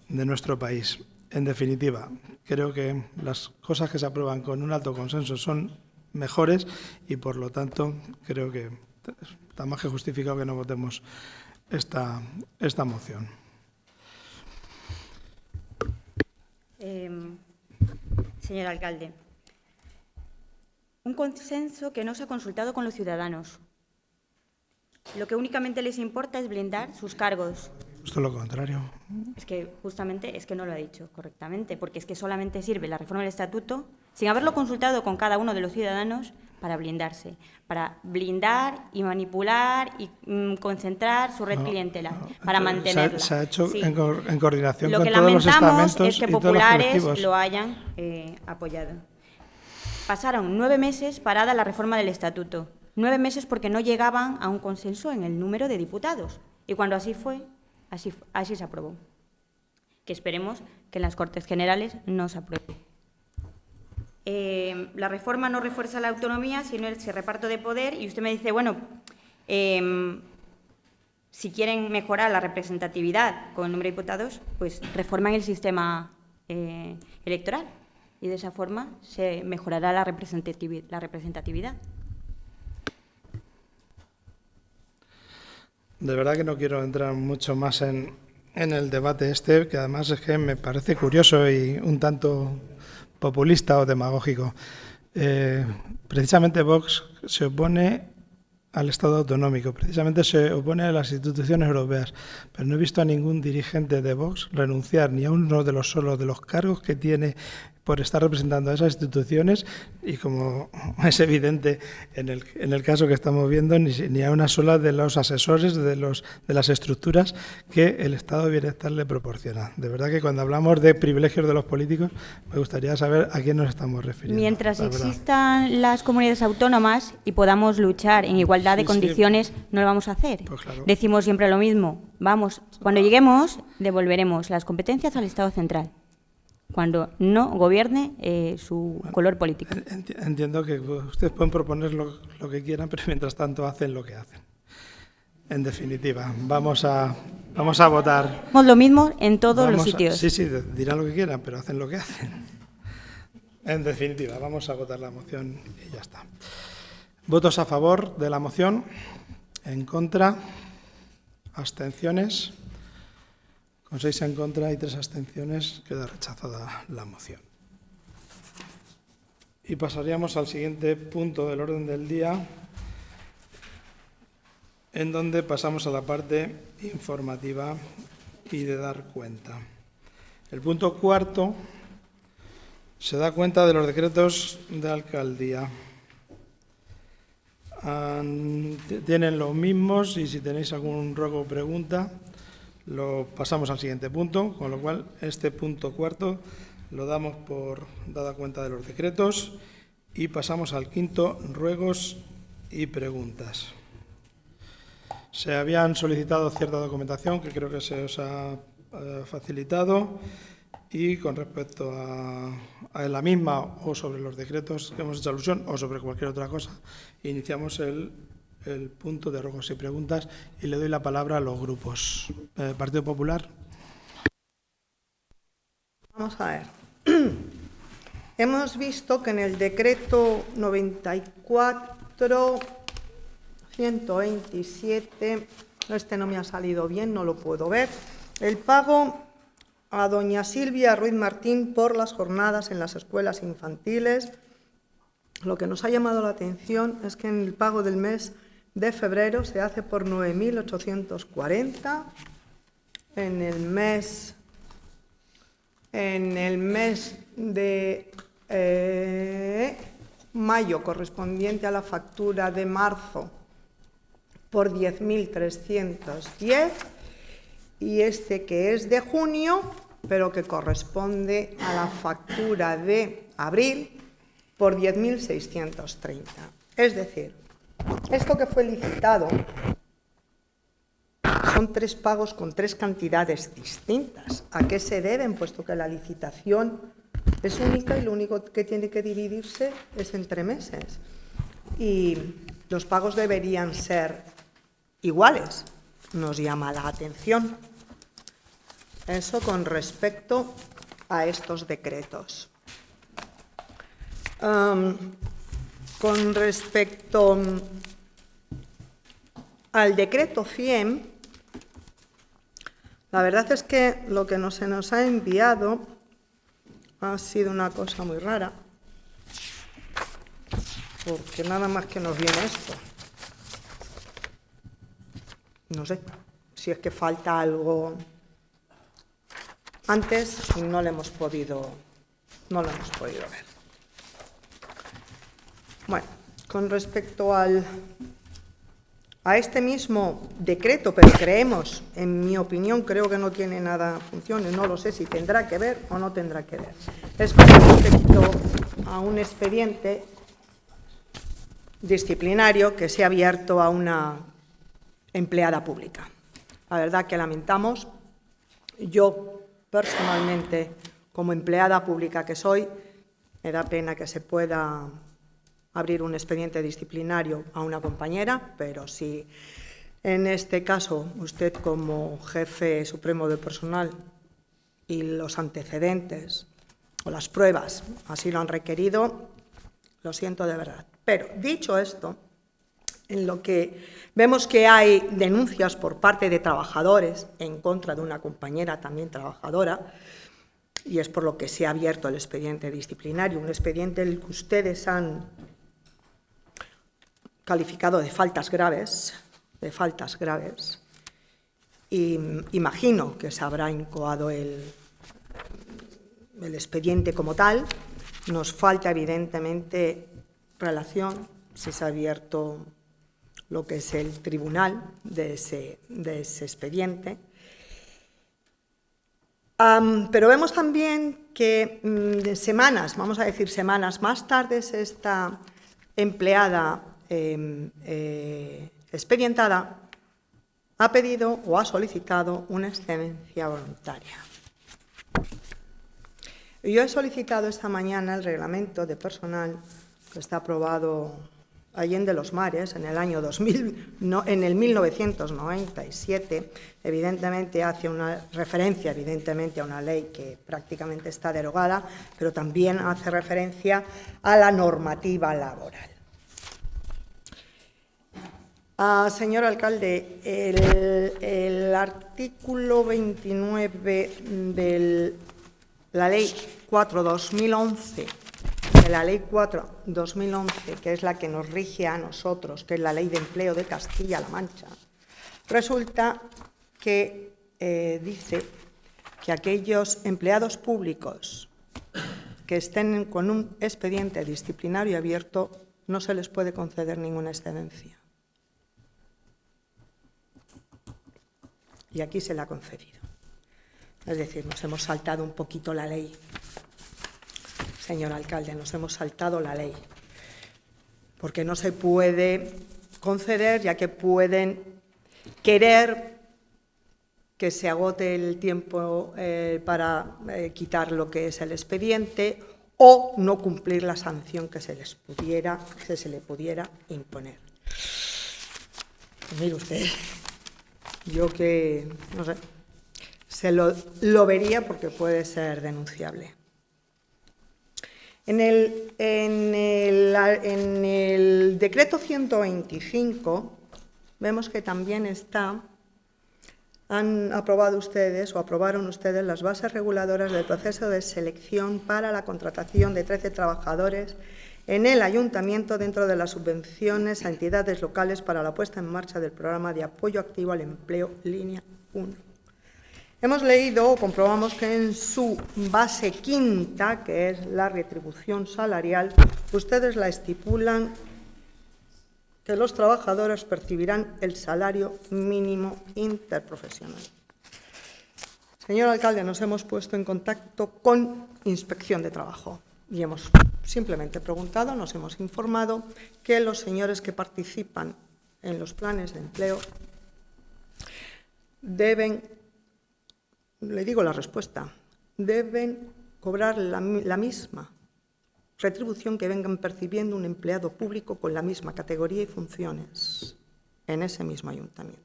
de nuestro país. En definitiva, creo que las cosas que se aprueban con un alto consenso son mejores y, por lo tanto, creo que está más que justificado que no votemos esta moción. Señor alcalde, un consenso que no se ha consultado con los ciudadanos. Lo que únicamente les importa es blindar sus cargos. Justo lo contrario. Es que justamente es que no lo ha dicho correctamente, porque es que solamente sirve la reforma del Estatuto, sin haberlo consultado con cada uno de los ciudadanos, para blindarse, para blindar y manipular y concentrar su red clientelar, para mantenerla. Se ha hecho sí. en coordinación con todos los estamentos. Lo que lamentamos es que populares lo hayan apoyado. Pasaron 9 meses parada la reforma del Estatuto. 9 meses porque no llegaban a un consenso en el número de diputados. Y cuando así fue, así se aprobó. Que esperemos que en las Cortes Generales no se apruebe. La reforma no refuerza la autonomía, sino el reparto de poder. Y usted me dice, bueno, si quieren mejorar la representatividad con el número de diputados, pues reforman el sistema electoral. Y de esa forma se mejorará la representatividad. De verdad que no quiero entrar mucho más en el debate que además es que me parece curioso y un tanto populista o demagógico. Precisamente Vox se opone al Estado autonómico, precisamente se opone a las instituciones europeas, pero no he visto a ningún dirigente de Vox renunciar ni a uno de los cargos que tiene por estar representando a esas instituciones y, como es evidente en el caso que estamos viendo, ni a una sola de los asesores de las estructuras que el estado de bienestar le proporciona. De verdad que cuando hablamos de privilegios de los políticos, me gustaría saber a quién nos estamos refiriendo. Mientras existan las comunidades autónomas y podamos luchar en igualdad de condiciones, no lo vamos a hacer. Pues claro. Decimos siempre lo mismo. Cuando lleguemos, devolveremos las competencias al Estado central, cuando no gobierne su color político. Entiendo que ustedes pueden proponer lo que quieran, pero mientras tanto hacen lo que hacen. En definitiva, vamos a votar. Hacemos lo mismo en todos los sitios. Sí, dirán lo que quieran, pero hacen lo que hacen. En definitiva, vamos a votar la moción y ya está. ¿Votos a favor de la moción? ¿En contra? ¿Abstenciones? Con 6 en contra y 3 abstenciones queda rechazada la moción. Y pasaríamos al siguiente punto del orden del día, en donde pasamos a la parte informativa y de dar cuenta. El punto 4 se da cuenta de los decretos de alcaldía. Tienen los mismos y si tenéis algún ruego o pregunta, lo pasamos al siguiente punto, con lo cual este punto 4 lo damos por dada cuenta de los decretos y pasamos al 5, ruegos y preguntas. Se habían solicitado cierta documentación que creo que se os ha facilitado y con respecto a la misma o sobre los decretos que hemos hecho alusión o sobre cualquier otra cosa, iniciamos el punto de ruegos y preguntas y le doy la palabra a los grupos. Partido Popular. Vamos a ver. Hemos visto que en el decreto 94-127, este no me ha salido bien, no lo puedo ver, el pago a doña Silvia Ruiz Martín por las jornadas en las escuelas infantiles. Lo que nos ha llamado la atención es que en el pago del mes de febrero se hace por 9.840, en el mes de mayo correspondiente a la factura de marzo por 10.310 y este que es de junio pero que corresponde a la factura de abril por 10.630. Es decir, esto que fue licitado son 3 pagos con 3 cantidades distintas. ¿A qué se deben? Puesto que la licitación es única y lo único que tiene que dividirse es entre meses. Y los pagos deberían ser iguales. Nos llama la atención. Eso con respecto a estos decretos. Con respecto al decreto 100, la verdad es que lo que se nos ha enviado ha sido una cosa muy rara, porque nada más que nos viene esto. No sé si es que falta algo antes y no lo hemos podido ver. Bueno, con respecto a este mismo decreto, pero creemos, en mi opinión, creo que no tiene nada funciones, no lo sé si tendrá que ver o no tendrá que ver. Es con respecto a un expediente disciplinario que se ha abierto a una empleada pública. La verdad que lamentamos, yo personalmente, como empleada pública que soy, me da pena que se pueda abrir un expediente disciplinario a una compañera, pero si en este caso usted como jefe supremo de personal y los antecedentes o las pruebas así lo han requerido, lo siento de verdad. Pero dicho esto, en lo que vemos que hay denuncias por parte de trabajadores en contra de una compañera también trabajadora, y es por lo que se ha abierto el expediente disciplinario, un expediente en el que ustedes han calificado de faltas graves, y imagino que se habrá incoado el expediente como tal. Nos falta, evidentemente, relación, si se ha abierto lo que es el tribunal de ese expediente. Pero vemos también que semanas, vamos a decir semanas más tarde, esta empleada expedientada ha pedido o ha solicitado una excedencia voluntaria. Yo he solicitado esta mañana el reglamento de personal que está aprobado Allende los Mares en el año 2000, en el 1997. Evidentemente hace una referencia a una ley que prácticamente está derogada, pero también hace referencia a la normativa laboral. Señor alcalde, el artículo 29 de la Ley 4/2011, que es la que nos rige a nosotros, que es la Ley de Empleo de Castilla-La Mancha, resulta que dice que aquellos empleados públicos que estén con un expediente disciplinario abierto no se les puede conceder ninguna excedencia. Y aquí se la ha concedido. Es decir, nos hemos saltado un poquito la ley. Señor alcalde, nos hemos saltado la ley. Porque no se puede conceder, ya que pueden querer que se agote el tiempo para quitar lo que es el expediente o no cumplir la sanción que se le pudiera imponer. Mire usted, yo que, no sé, se lo vería porque puede ser denunciable. En el decreto 125 vemos que también han aprobado ustedes o aprobaron ustedes las bases reguladoras del proceso de selección para la contratación de 13 trabajadores en el ayuntamiento dentro de las subvenciones a entidades locales para la puesta en marcha del programa de apoyo activo al empleo línea 1. Hemos leído o comprobamos que en su base quinta, que es la retribución salarial, ustedes la estipulan que los trabajadores percibirán el salario mínimo interprofesional. Señor alcalde, nos hemos puesto en contacto con Inspección de Trabajo y hemos simplemente preguntado, nos hemos informado que los señores que participan en los planes de empleo deben, le digo la respuesta, deben cobrar la misma retribución que vengan percibiendo un empleado público con la misma categoría y funciones en ese mismo ayuntamiento.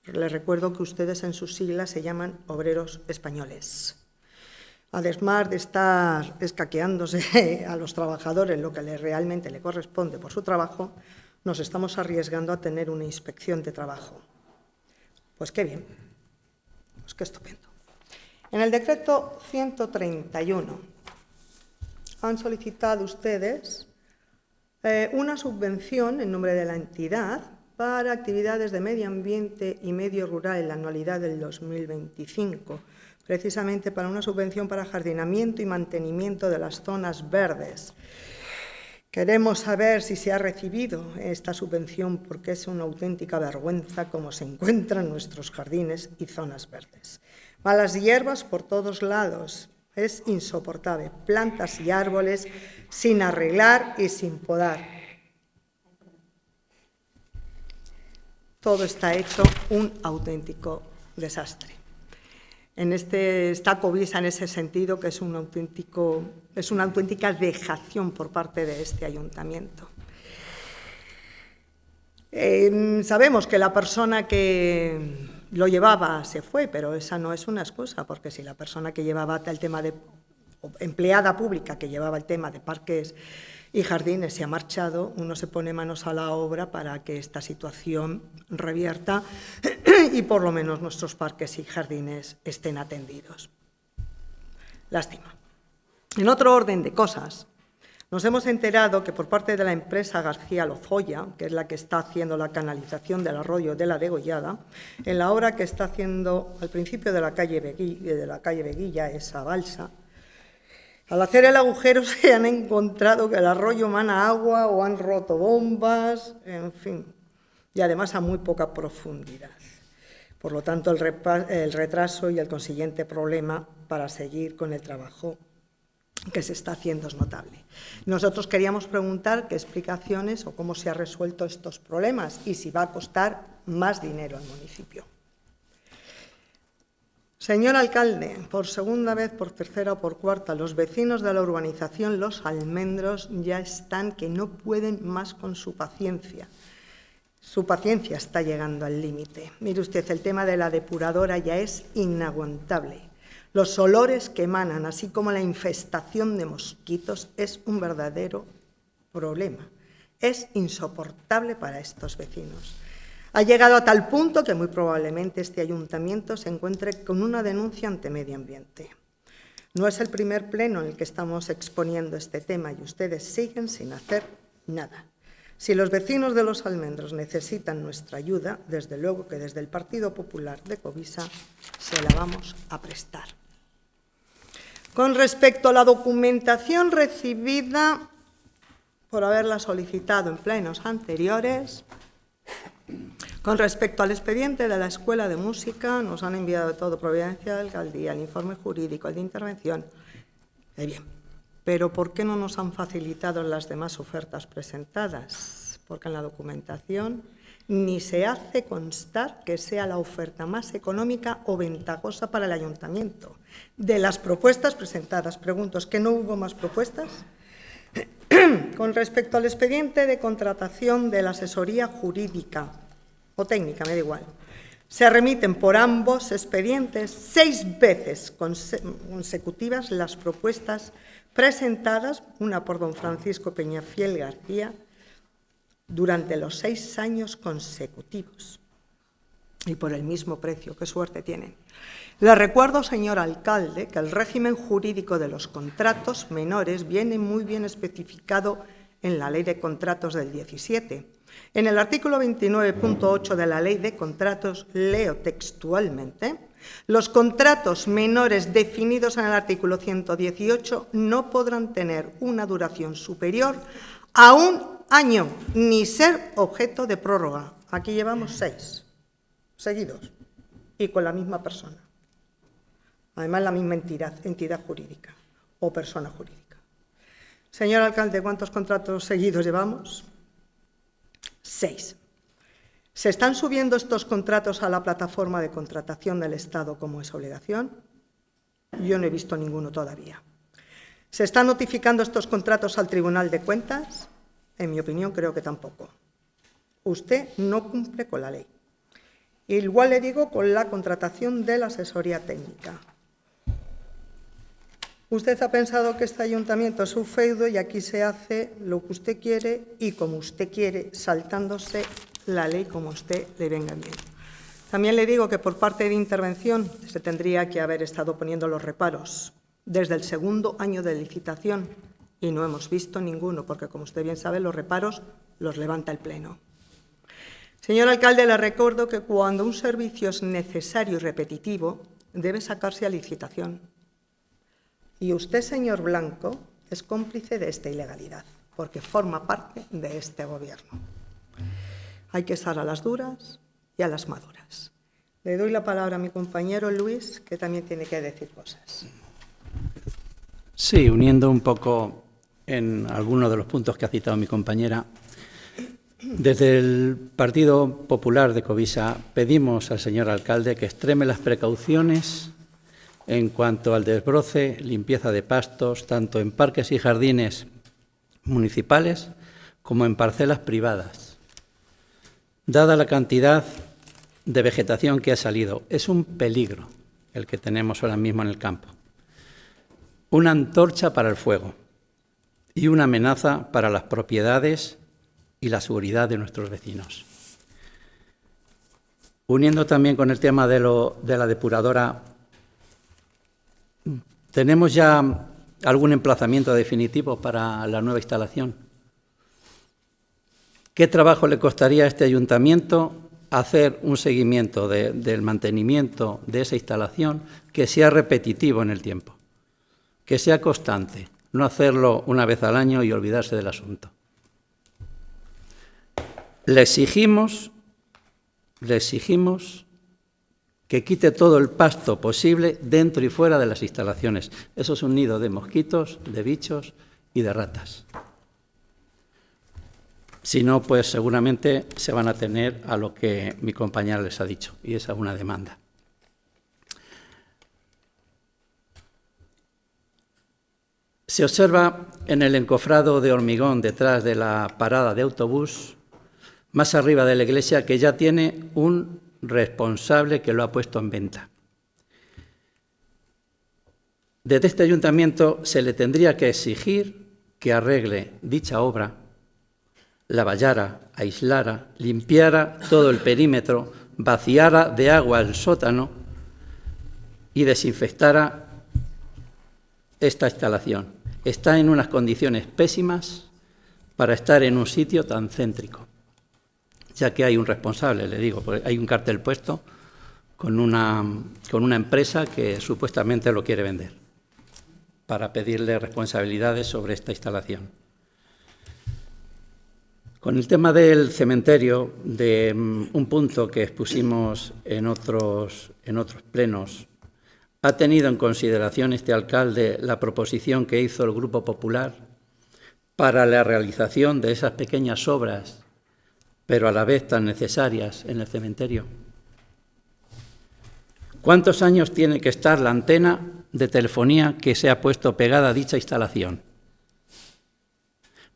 Les recuerdo que ustedes en sus siglas se llaman obreros españoles. Además de estar escaqueándose a los trabajadores lo que realmente le corresponde por su trabajo, nos estamos arriesgando a tener una inspección de trabajo. Pues qué bien, pues qué estupendo. En el decreto 131 han solicitado ustedes una subvención en nombre de la entidad para actividades de medio ambiente y medio rural en la anualidad del 2025, precisamente para una subvención para jardinamiento y mantenimiento de las zonas verdes. Queremos saber si se ha recibido esta subvención porque es una auténtica vergüenza cómo se encuentran nuestros jardines y zonas verdes. Malas hierbas por todos lados, es insoportable. Plantas y árboles sin arreglar y sin podar. Todo está hecho un auténtico desastre. Está Covisa en ese sentido, que es una auténtica dejación por parte de este ayuntamiento. Sabemos que la persona que lo llevaba se fue, pero esa no es una excusa, porque si la persona que llevaba el tema de empleada pública que llevaba el tema de parques y jardines se ha marchado, uno se pone manos a la obra para que esta situación revierta y por lo menos nuestros parques y jardines estén atendidos. Lástima. En otro orden de cosas, nos hemos enterado que por parte de la empresa García Lozoya, que es la que está haciendo la canalización del arroyo de la Degollada, en la obra que está haciendo al principio de la calle Veguilla, esa balsa, Al hacer el agujero se han encontrado que el arroyo mana agua o han roto bombas, en fin, y además a muy poca profundidad. Por lo tanto, el retraso y el consiguiente problema para seguir con el trabajo que se está haciendo es notable. Nosotros queríamos preguntar qué explicaciones o cómo se han resuelto estos problemas y si va a costar más dinero al municipio. Señor alcalde, por segunda vez, por tercera o por cuarta, los vecinos de la urbanización Los Almendros ya están que no pueden más con su paciencia. Su paciencia está llegando al límite. Mire usted, el tema de la depuradora ya es inaguantable. Los olores que emanan, así como la infestación de mosquitos, es un verdadero problema. Es insoportable para estos vecinos. Ha llegado a tal punto que muy probablemente este ayuntamiento se encuentre con una denuncia ante Medio Ambiente. No es el primer pleno en el que estamos exponiendo este tema y ustedes siguen sin hacer nada. Si los vecinos de Los Almendros necesitan nuestra ayuda, desde luego que desde el Partido Popular de Covisa se la vamos a prestar. Con respecto a la documentación recibida por haberla solicitado en plenos anteriores, con respecto al expediente de la Escuela de Música, nos han enviado todo, Providencia de Alcaldía, el informe jurídico, el de intervención. Bien, pero ¿por qué no nos han facilitado las demás ofertas presentadas? Porque en la documentación ni se hace constar que sea la oferta más económica o ventajosa para el ayuntamiento. De las propuestas presentadas, pregunto, ¿es que no hubo más propuestas? Con respecto al expediente de contratación de la asesoría jurídica o técnica, me da igual, se remiten por ambos expedientes 6 veces consecutivas las propuestas presentadas, una por don Francisco Peñafiel García, durante los 6 años consecutivos y por el mismo precio. ¡Qué suerte tienen! Le recuerdo, señor alcalde, que el régimen jurídico de los contratos menores viene muy bien especificado en la Ley de Contratos del 17. En el artículo 29.8 de la Ley de Contratos, leo textualmente, los contratos menores definidos en el artículo 118 no podrán tener una duración superior a 1 año, ni ser objeto de prórroga. Aquí llevamos 6 seguidos y con la misma persona. Además, la misma entidad jurídica o persona jurídica. Señor alcalde, ¿cuántos contratos seguidos llevamos? 6. ¿Se están subiendo estos contratos a la plataforma de contratación del Estado como es obligación? Yo no he visto ninguno todavía. ¿Se están notificando estos contratos al Tribunal de Cuentas? En mi opinión, creo que tampoco. Usted no cumple con la ley. Igual le digo con la contratación de la asesoría técnica. Usted ha pensado que este ayuntamiento es un feudo y aquí se hace lo que usted quiere y como usted quiere, saltándose la ley como a usted le venga bien. También le digo que por parte de intervención se tendría que haber estado poniendo los reparos desde el segundo año de licitación y no hemos visto ninguno, porque como usted bien sabe, los reparos los levanta el Pleno. Señor alcalde, le recuerdo que cuando un servicio es necesario y repetitivo, debe sacarse a licitación. Y usted, señor Blanco, es cómplice de esta ilegalidad, porque forma parte de este Gobierno. Hay que estar a las duras y a las maduras. Le doy la palabra a mi compañero Luis, que también tiene que decir cosas. Sí, uniendo un poco en algunos de los puntos que ha citado mi compañera, desde el Partido Popular de Covisa pedimos al señor alcalde que extreme las precauciones en cuanto al desbroce, limpieza de pastos, tanto en parques y jardines municipales como en parcelas privadas. Dada la cantidad de vegetación que ha salido, es un peligro el que tenemos ahora mismo en el campo. Una antorcha para el fuego y una amenaza para las propiedades y la seguridad de nuestros vecinos. Uniendo también con el tema de la depuradora, ¿tenemos ya algún emplazamiento definitivo para la nueva instalación? ¿Qué trabajo le costaría a este ayuntamiento hacer un seguimiento del mantenimiento de esa instalación que sea repetitivo en el tiempo? que sea constante, no hacerlo una vez al año y olvidarse del asunto. Le exigimos que quite todo el pasto posible dentro y fuera de las instalaciones. Eso es un nido de mosquitos, de bichos y de ratas. Si no, pues seguramente se van a tener a lo que mi compañera les ha dicho, y esa es una demanda. Se observa en el encofrado de hormigón detrás de la parada de autobús, más arriba de la iglesia, que ya tiene un responsable que lo ha puesto en venta. Desde este ayuntamiento se le tendría que exigir que arregle dicha obra, la vallara, aislara, limpiara todo el perímetro, vaciara de agua el sótano y desinfectara esta instalación. Está en unas condiciones pésimas para estar en un sitio tan céntrico, ya que hay un responsable, le digo, porque hay un cartel puesto con una empresa que supuestamente lo quiere vender, para pedirle responsabilidades sobre esta instalación. Con el tema del cementerio, de un punto que expusimos en otros plenos, ¿ha tenido en consideración este alcalde la proposición que hizo el Grupo Popular para la realización de esas pequeñas obras, pero a la vez tan necesarias en el cementerio? ¿Cuántos años tiene que estar la antena de telefonía que se ha puesto pegada a dicha instalación?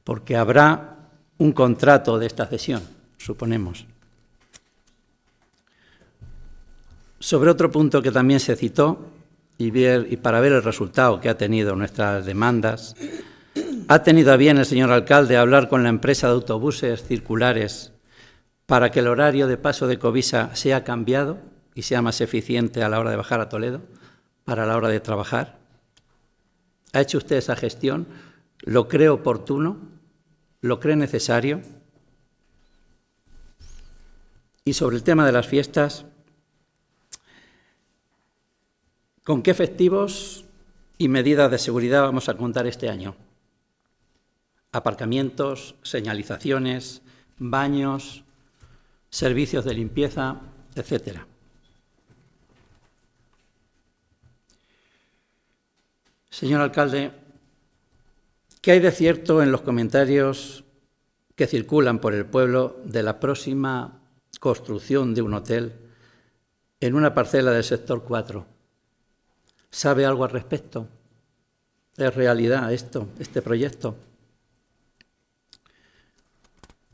Porque habrá un contrato de esta cesión, suponemos. Sobre otro punto que también se citó, y para ver el resultado que ha tenido nuestras demandas, ¿ha tenido a bien el señor alcalde hablar con la empresa de autobuses circulares para que el horario de paso de Covisa sea cambiado y sea más eficiente a la hora de bajar a Toledo, para la hora de trabajar? ¿Ha hecho usted esa gestión? ¿Lo cree oportuno? ¿Lo cree necesario? Y sobre el tema de las fiestas, ¿con qué efectivos y medidas de seguridad vamos a contar este año? Aparcamientos, señalizaciones, baños, servicios de limpieza, etcétera. Señor alcalde, ¿qué hay de cierto en los comentarios que circulan por el pueblo de la próxima construcción de un hotel en una parcela del sector 4? ¿Sabe algo al respecto? ¿Es realidad este proyecto?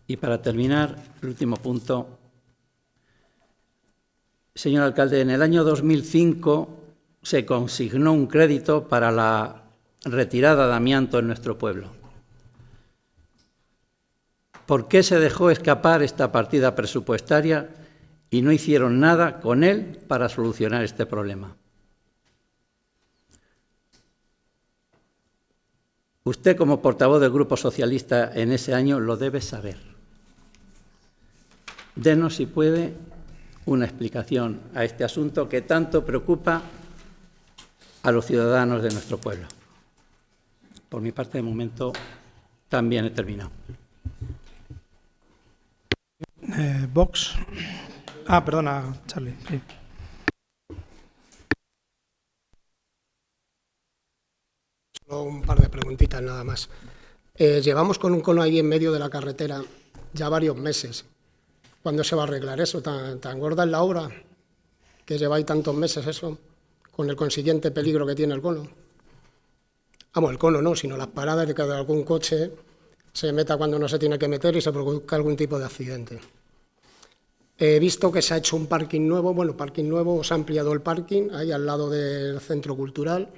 Y para terminar, el último punto. Señor alcalde, en el año 2005 se consignó un crédito para la retirada de amianto en nuestro pueblo. ¿Por qué se dejó escapar esta partida presupuestaria y no hicieron nada con él para solucionar este problema? Usted, como portavoz del Grupo Socialista en ese año, lo debe saber. Denos, si puede, una explicación a este asunto que tanto preocupa a los ciudadanos de nuestro pueblo. Por mi parte, de momento, también he terminado. Vox. Perdona, Charlie. Sí. Solo un par de preguntitas nada más. Llevamos con un cono ahí en medio de la carretera ya varios meses. ¿Cuándo se va a arreglar eso? ¿Tan gorda es la obra que lleváis tantos meses eso, con el consiguiente peligro que tiene el cono? Vamos, el cono no, sino las paradas de que algún coche se meta cuando no se tiene que meter y se produzca algún tipo de accidente. He visto que se ha hecho un parking nuevo, se ha ampliado el parking ahí al lado del centro cultural,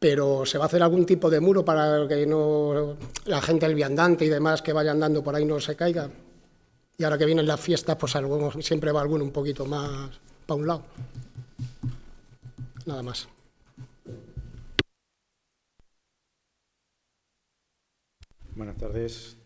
pero ¿se va a hacer algún tipo de muro para que no la gente, el viandante y demás que vaya andando por ahí no se caiga? Y ahora que vienen las fiestas, pues siempre va alguno un poquito más para un lado. Nada más. Buenas tardes.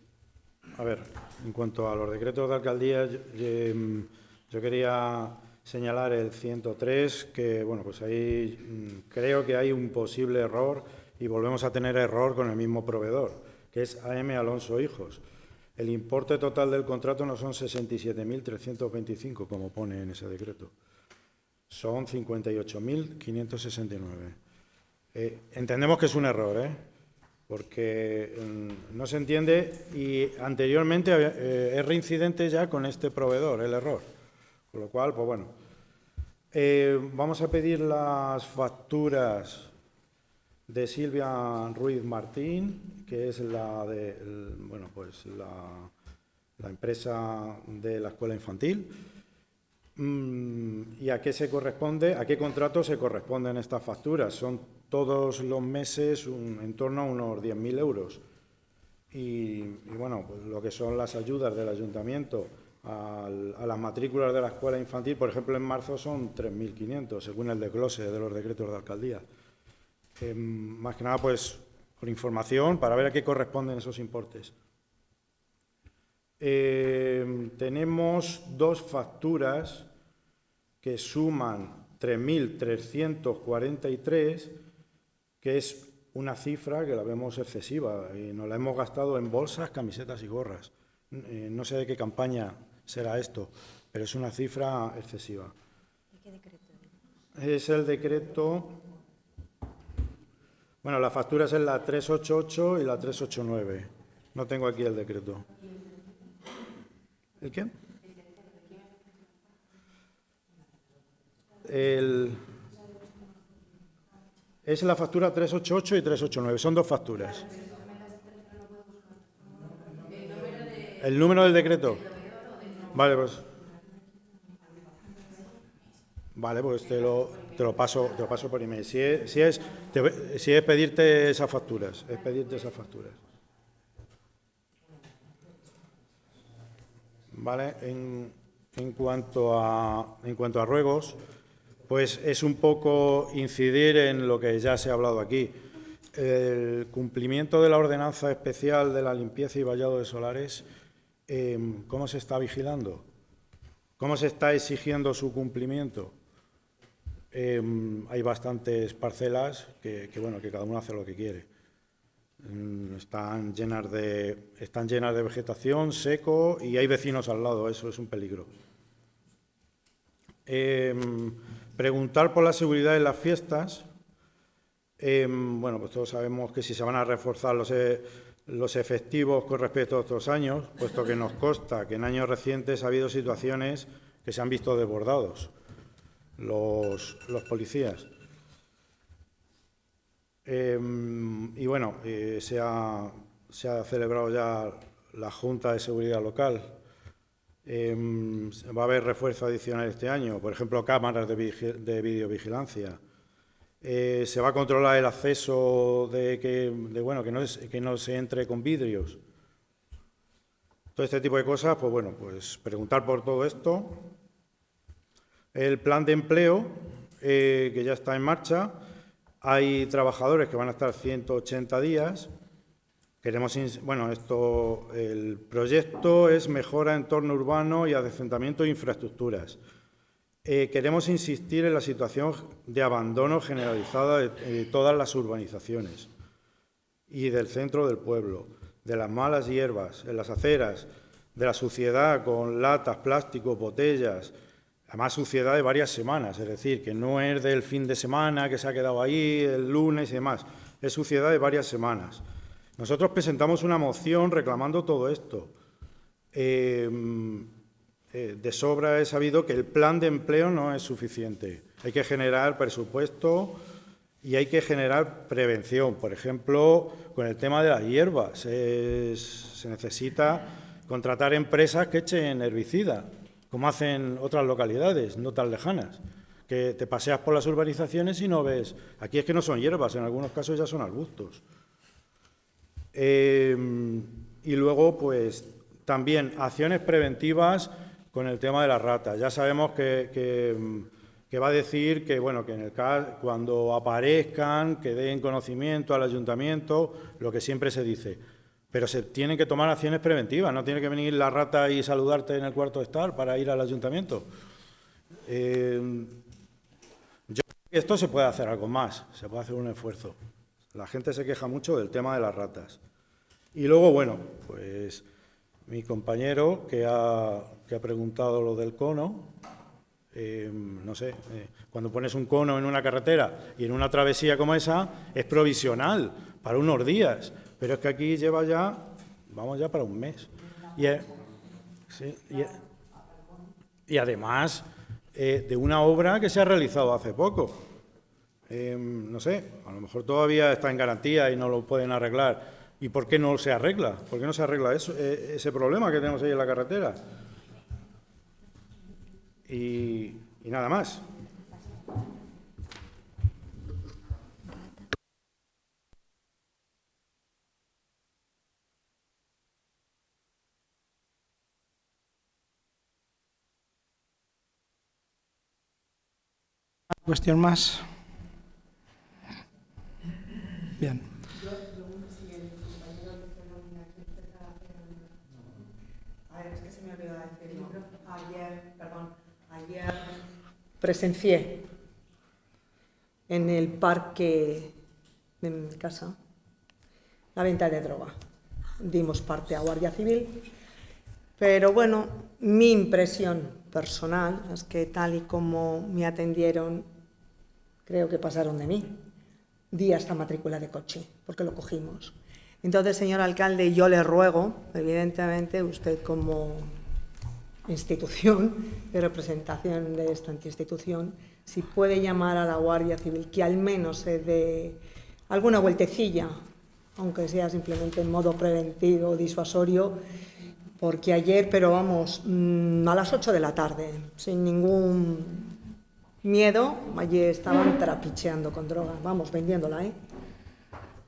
A ver, en cuanto a los decretos de alcaldía, yo quería señalar el 103, que bueno, pues ahí creo que hay un posible error y volvemos a tener error con el mismo proveedor, que es AM Alonso Hijos. El importe total del contrato no son 67.325, como pone en ese decreto. Son 58.569. Entendemos que es un error, porque no se entiende y anteriormente es reincidente ya con este proveedor el error. Con lo cual, pues bueno, vamos a pedir las facturas de Silvia Ruiz Martín, que es la de, bueno, pues la empresa de la escuela infantil. ¿Y a qué se corresponde? ¿A qué contrato se corresponden estas facturas? Son todos los meses en torno a unos 10.000 euros. Y bueno, pues lo que son las ayudas del ayuntamiento a las matrículas de la escuela infantil, por ejemplo, en marzo son 3.500, según el desglose de los decretos de alcaldía. Más que nada, pues, por información, para ver a qué corresponden esos importes. Tenemos dos facturas que suman 3.343, que es una cifra que la vemos excesiva y nos la hemos gastado en bolsas, camisetas y gorras. No sé de qué campaña será esto, pero es una cifra excesiva. ¿De qué decreto? Es el decreto... Bueno, la factura es en la 388 y la 389. No tengo aquí el decreto. ¿El qué? Es la factura 388 y 389. Son dos facturas. ¿El número del decreto? Vale, pues te lo paso por email. Si es pedirte esas facturas, Vale, en cuanto a ruegos, pues es un poco incidir en lo que ya se ha hablado aquí. El cumplimiento de la ordenanza especial de la limpieza y vallado de solares, ¿cómo se está vigilando? ¿Cómo se está exigiendo su cumplimiento? Hay bastantes parcelas que cada uno hace lo que quiere. Están llenas de vegetación, seco, y hay vecinos al lado, eso es un peligro. Preguntar por la seguridad en las fiestas. Bueno, pues todos sabemos que si se van a reforzar los efectivos con respecto a otros años, puesto que nos consta que en años recientes ha habido situaciones que se han visto desbordados los policías. Y bueno, se ha celebrado ya la Junta de Seguridad Local. Va a haber refuerzo adicional este año, por ejemplo, cámaras de videovigilancia. Se va a controlar el acceso que no se entre con vidrios. Todo este tipo de cosas, pues bueno, pues preguntar por todo esto. El plan de empleo, que ya está en marcha. Hay trabajadores que van a estar 180 días. El proyecto es mejora entorno urbano y adecentamiento de infraestructuras. Queremos insistir en la situación de abandono generalizada de todas las urbanizaciones y del centro del pueblo, de las malas hierbas en las aceras, de la suciedad con latas, plásticos, botellas. Además, suciedad de varias semanas, es decir, que no es del fin de semana que se ha quedado ahí, el lunes y demás, es suciedad de varias semanas. Nosotros presentamos una moción reclamando todo esto. De sobra he sabido que el plan de empleo no es suficiente. Hay que generar presupuesto y hay que generar prevención. Por ejemplo, con el tema de las hierbas, se necesita contratar empresas que echen herbicida, como hacen otras localidades, no tan lejanas, que te paseas por las urbanizaciones y no ves. Aquí es que no son hierbas, en algunos casos ya son arbustos. Y luego, pues, también acciones preventivas con el tema de las ratas. Ya sabemos que va a decir que, bueno, que en el caso, cuando aparezcan, que den conocimiento al ayuntamiento, lo que siempre se dice. Pero se tienen que tomar acciones preventivas, no tiene que venir la rata y saludarte en el cuarto de estar para ir al ayuntamiento. Yo creo que esto se puede hacer algo más, se puede hacer un esfuerzo. La gente se queja mucho del tema de las ratas. Y luego, bueno, pues mi compañero que ha preguntado lo del cono, no sé, cuando pones un cono en una carretera y en una travesía como esa, es provisional, para unos días, pero es que aquí vamos ya para un mes. Y además de una obra que se ha realizado hace poco. No sé, a lo mejor todavía está en garantía y no lo pueden arreglar. ¿Y por qué no se arregla? ¿Por qué no se arregla ese problema que tenemos ahí en la carretera? Y nada más. ¿Cuestión más? Bien. Ayer presencié en el parque de mi casa la venta de droga. Dimos parte a Guardia Civil, pero bueno, mi impresión personal es que tal y como me atendieron, creo que pasaron de mí. Di hasta matrícula de coche, porque lo cogimos. Entonces, señor alcalde, yo le ruego, evidentemente, usted como institución y representación de esta institución, si puede llamar a la Guardia Civil, que al menos se dé alguna vueltecilla, aunque sea simplemente en modo preventivo o disuasorio, porque ayer, pero vamos, a las 8 de la tarde, sin ningún miedo, allí estaban trapicheando con droga, vamos, vendiéndola, ¿eh?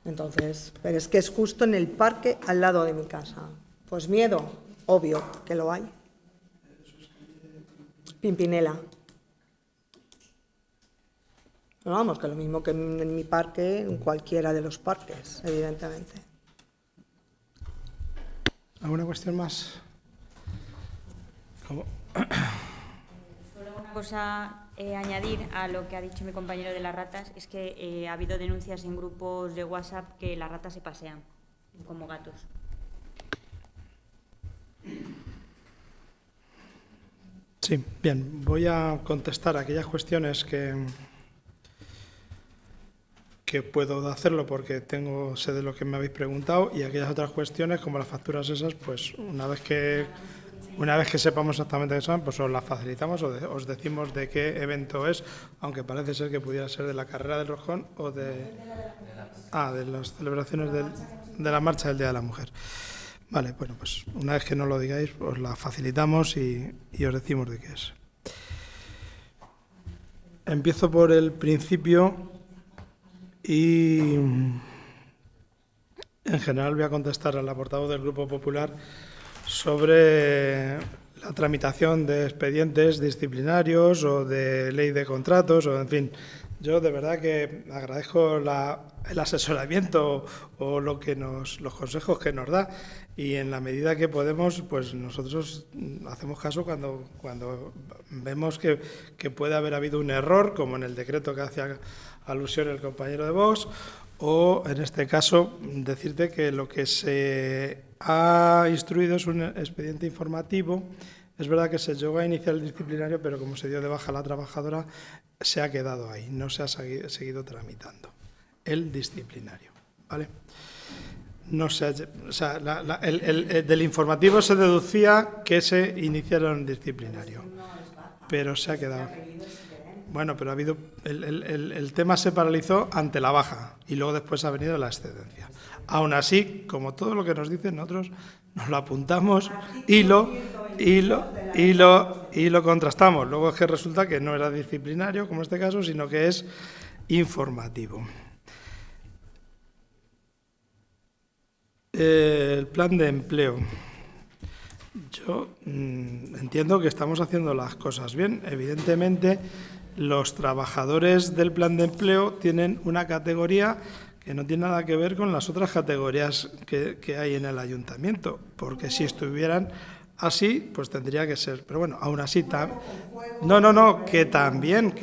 Entonces, pero es que es justo en el parque al lado de mi casa. Pues miedo, obvio que lo hay. Pimpinela. Pero vamos, que lo mismo que en mi parque, en cualquiera de los parques, evidentemente. ¿Alguna cuestión más? Solo una cosa añadir a lo que ha dicho mi compañero de las ratas, es que ha habido denuncias en grupos de WhatsApp que las ratas se pasean como gatos. Sí, bien, voy a contestar aquellas cuestiones que puedo hacerlo porque sé de lo que me habéis preguntado, y aquellas otras cuestiones, como las facturas esas, pues una vez que sepamos exactamente qué son, pues os las facilitamos o os decimos de qué evento es, aunque parece ser que pudiera ser de la Carrera del Roscón o de las celebraciones de la Marcha del Día de la Mujer. Vale, bueno, pues una vez que nos lo digáis, os la facilitamos y os decimos de qué es. Empiezo por el principio y en general voy a contestar al portavoz del Grupo Popular sobre la tramitación de expedientes disciplinarios o de ley de contratos, o en fin. Yo de verdad que agradezco el asesoramiento o los consejos que nos da, y en la medida que podemos, pues nosotros hacemos caso cuando vemos que puede haber habido un error, como en el decreto que hacía alusión el compañero de Vox, o en este caso decirte que lo que se ha instruido es un expediente informativo. Es verdad que se llegó a iniciar el disciplinario, pero como se dio de baja a la trabajadora, se ha quedado ahí, no se ha seguido tramitando el disciplinario, ¿vale? No se del informativo se deducía que se iniciaron el disciplinario, pero se ha quedado. Bueno, pero ha habido el tema se paralizó ante la baja y luego después ha venido la excedencia. Aún así, como todo lo que nos dicen, nosotros nos lo apuntamos y lo contrastamos. Luego es que resulta que no era disciplinario, como en este caso, sino que es informativo. El plan de empleo. Yo entiendo que estamos haciendo las cosas bien. Evidentemente, los trabajadores del plan de empleo tienen una categoría que no tiene nada que ver con las otras categorías que hay en el ayuntamiento, porque si estuvieran así, pues tendría que ser. Pero bueno, aún así... No, que también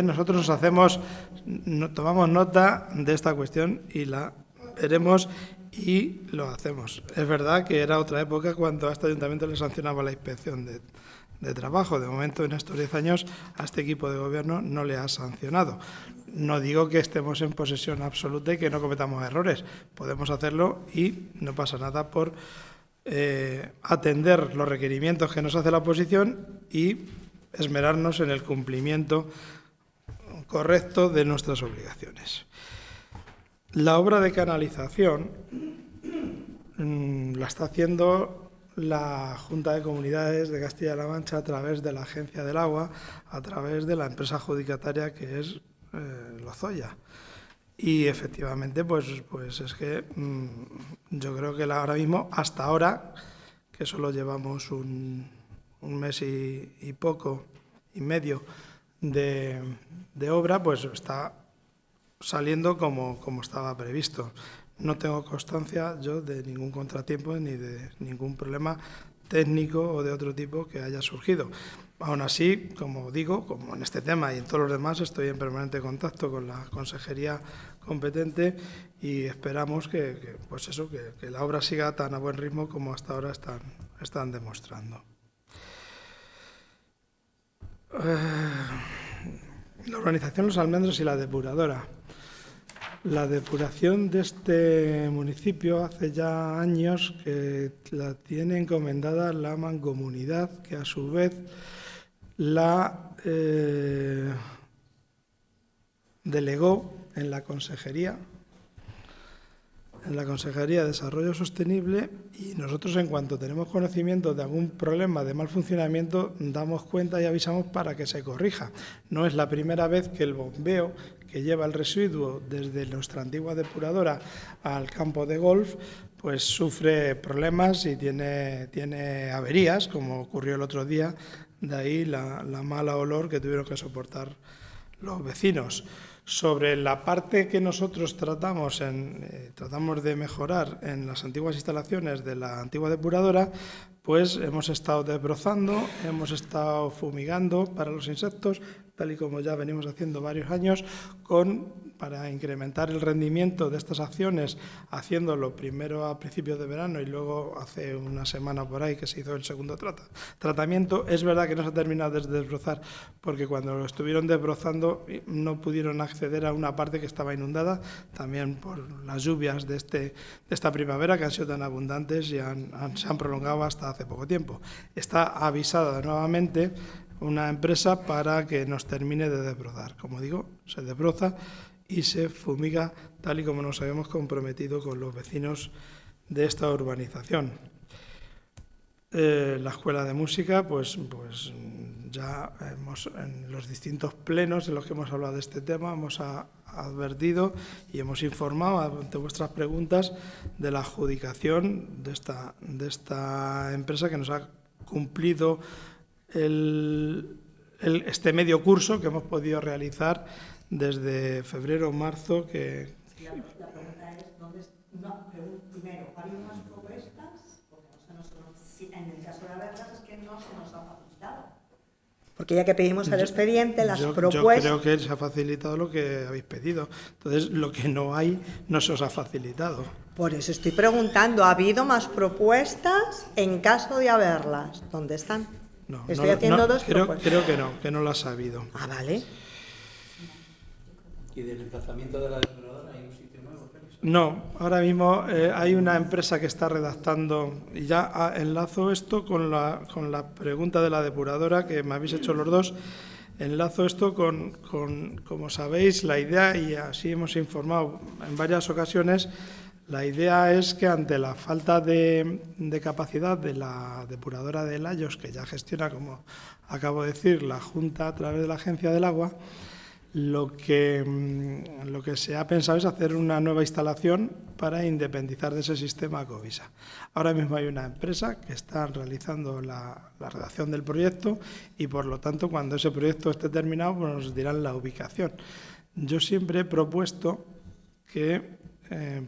nosotros nos hacemos, tomamos nota de esta cuestión y la veremos y lo hacemos. Es verdad que era otra época cuando a este ayuntamiento le sancionaba la inspección de trabajo. De momento, en estos 10 años, a este equipo de gobierno no le ha sancionado. No digo que estemos en posesión absoluta y que no cometamos errores. Podemos hacerlo y no pasa nada por atender los requerimientos que nos hace la oposición y esmerarnos en el cumplimiento correcto de nuestras obligaciones. La obra de canalización la está haciendo la Junta de Comunidades de Castilla-La Mancha a través de la Agencia del Agua, a través de la empresa adjudicataria que es Lozoya. Y efectivamente, pues es que yo creo que ahora mismo, hasta ahora, que solo llevamos un mes y poco y medio de obra, pues está saliendo como estaba previsto. No tengo constancia yo de ningún contratiempo ni de ningún problema técnico o de otro tipo que haya surgido. Aún así, como digo, como en este tema y en todos los demás, estoy en permanente contacto con la consejería competente y esperamos que la obra siga tan a buen ritmo como hasta ahora están demostrando. La urbanización Los Almendros y la depuradora. La depuración de este municipio hace ya años que la tiene encomendada la mancomunidad, que a su vez la delegó en la Consejería de Desarrollo Sostenible, y nosotros, en cuanto tenemos conocimiento de algún problema de mal funcionamiento, damos cuenta y avisamos para que se corrija. No es la primera vez que el bombeo que lleva el residuo desde nuestra antigua depuradora al campo de golf pues sufre problemas y tiene averías, como ocurrió el otro día, de ahí la mala olor que tuvieron que soportar los vecinos. Sobre la parte que nosotros tratamos de mejorar en las antiguas instalaciones de la antigua depuradora, pues hemos estado desbrozando, hemos estado fumigando para los insectos, tal y como ya venimos haciendo varios años, para incrementar el rendimiento de estas acciones, haciéndolo primero a principios de verano y luego hace una semana por ahí que se hizo el segundo tratamiento. Es verdad que no se ha terminado de desbrozar, porque cuando lo estuvieron desbrozando no pudieron acceder a una parte que estaba inundada, también por las lluvias de esta primavera, que han sido tan abundantes y se han prolongado hasta hace poco tiempo. Está avisada nuevamente una empresa para que nos termine de desbrozar. Como digo, se desbroza y se fumiga tal y como nos habíamos comprometido con los vecinos de esta urbanización. La Escuela de Música, pues ya en los distintos plenos en los que hemos hablado de este tema, hemos advertido y hemos informado ante vuestras preguntas de la adjudicación de esta empresa que nos ha cumplido este medio curso que hemos podido realizar desde febrero o marzo. La pregunta es, primero, ¿ha habido más propuestas? Porque en el caso de haberlas es que no se nos ha facilitado. Porque ya que pedimos el expediente, las propuestas... Yo creo que se ha facilitado lo que habéis pedido. Entonces, lo que no hay, no se os ha facilitado. Por eso estoy preguntando, ¿ha habido más propuestas en caso de haberlas? ¿Dónde están? No, estoy haciendo dos propuestas. Creo que no las ha habido. Ah, vale. ¿Y del emplazamiento de la depuradora hay un sitio nuevo? No, ahora mismo hay una empresa que está redactando, y ya enlazo esto con la pregunta de la depuradora que me habéis hecho los dos. Enlazo esto con, como sabéis, la idea, y así hemos informado en varias ocasiones, la idea es que ante la falta de capacidad de la depuradora de Layos, que ya gestiona, como acabo de decir, la Junta a través de la Agencia del Agua, lo que se ha pensado es hacer una nueva instalación para independizar de ese sistema Covisa. Ahora mismo hay una empresa que está realizando la redacción del proyecto y, por lo tanto, cuando ese proyecto esté terminado, pues nos dirán la ubicación. Yo siempre he propuesto que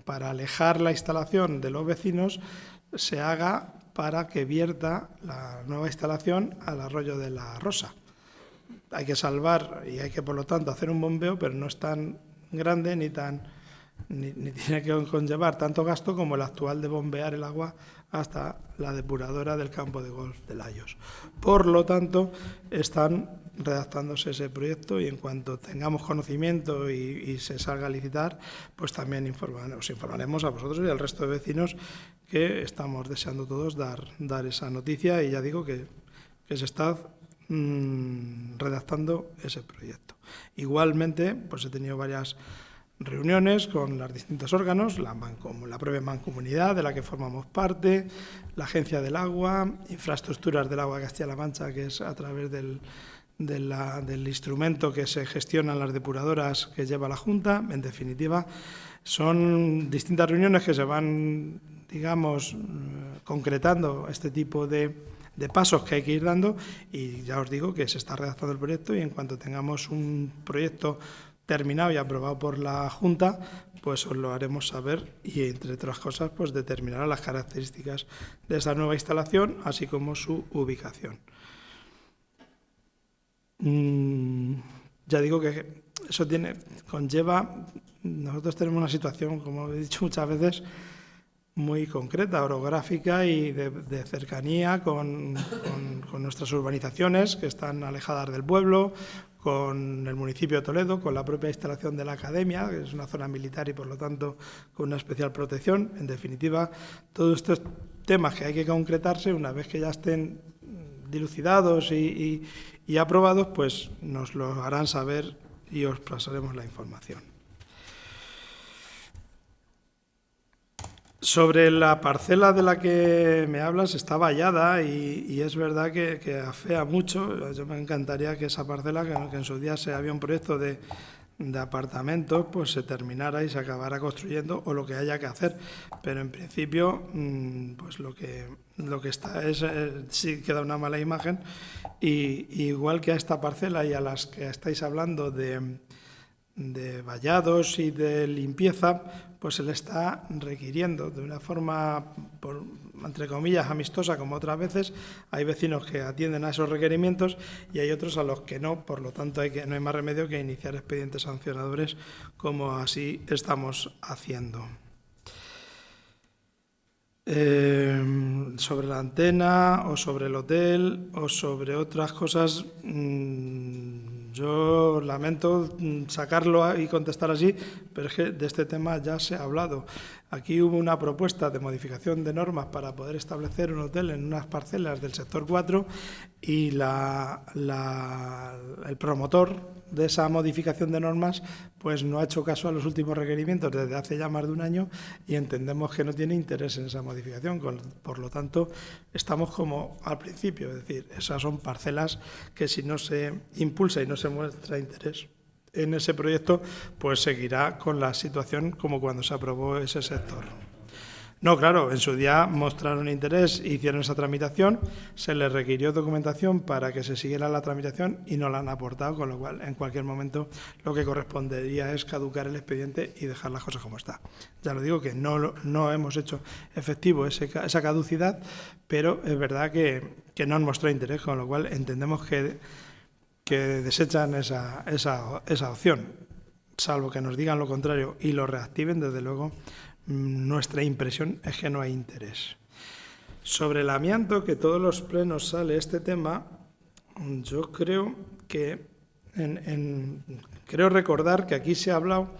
para alejar la instalación de los vecinos se haga para que vierta la nueva instalación al arroyo de la Rosa. Hay que salvar y hay que, por lo tanto, hacer un bombeo, pero no es tan grande ni tiene que conllevar tanto gasto como el actual de bombear el agua hasta la depuradora del campo de golf de Layos. Por lo tanto, están redactándose ese proyecto y en cuanto tengamos conocimiento y se salga a licitar, pues también os informaremos a vosotros y al resto de vecinos, que estamos deseando todos dar esa noticia, y ya digo que se está redactando ese proyecto. Igualmente, pues he tenido varias reuniones con los distintos órganos, la propia Mancomunidad de la que formamos parte, la Agencia del Agua, Infraestructuras del Agua de Castilla-La Mancha, que es a través del instrumento que se gestionan las depuradoras que lleva la Junta. En definitiva, son distintas reuniones que se van, digamos, concretando este tipo de pasos que hay que ir dando, y ya os digo que se está redactando el proyecto, y en cuanto tengamos un proyecto terminado y aprobado por la Junta, pues os lo haremos saber, y entre otras cosas pues determinará las características de esta nueva instalación, así como su ubicación. Ya digo que eso conlleva, nosotros tenemos una situación, como he dicho muchas veces, muy concreta, orográfica y de cercanía con nuestras urbanizaciones que están alejadas del pueblo, con el municipio de Toledo, con la propia instalación de la academia, que es una zona militar y por lo tanto con una especial protección. En definitiva, todos estos temas que hay que concretarse, una vez que ya estén dilucidados y aprobados, pues nos lo harán saber y os pasaremos la información. Sobre la parcela de la que me hablas, está vallada y es verdad que afea mucho. Yo me encantaría que esa parcela, que en su día había un proyecto de apartamentos, pues se terminara y se acabara construyendo, o lo que haya que hacer. Pero en principio, pues lo que está es, sí queda una mala imagen. Y igual que a esta parcela y a las que estáis hablando de vallados y de limpieza, pues se le está requiriendo de una forma, entre comillas, amistosa, como otras veces. Hay vecinos que atienden a esos requerimientos y hay otros a los que no, por lo tanto no hay más remedio que iniciar expedientes sancionadores, como así estamos haciendo. Sobre la antena o sobre el hotel o sobre otras cosas, yo lamento sacarlo y contestar así, pero es que de este tema ya se ha hablado. Aquí hubo una propuesta de modificación de normas para poder establecer un hotel en unas parcelas del sector 4 y el promotor de esa modificación de normas pues no ha hecho caso a los últimos requerimientos desde hace ya más de un año, y entendemos que no tiene interés en esa modificación. Por lo tanto, estamos como al principio, es decir, esas son parcelas que si no se impulsa y no se muestra interés en ese proyecto, pues seguirá con la situación como cuando se aprobó ese sector. No, claro, en su día mostraron interés e hicieron esa tramitación, se les requirió documentación para que se siguiera la tramitación y no la han aportado, con lo cual en cualquier momento lo que correspondería es caducar el expediente y dejar las cosas como está. Ya lo digo que no hemos hecho efectivo esa caducidad, pero es verdad que no han mostrado interés, con lo cual entendemos que desechan esa opción, salvo que nos digan lo contrario y lo reactiven. Desde luego, nuestra impresión es que no hay interés. Sobre el amianto, que todos los plenos sale este tema, yo creo que creo recordar que aquí se ha hablado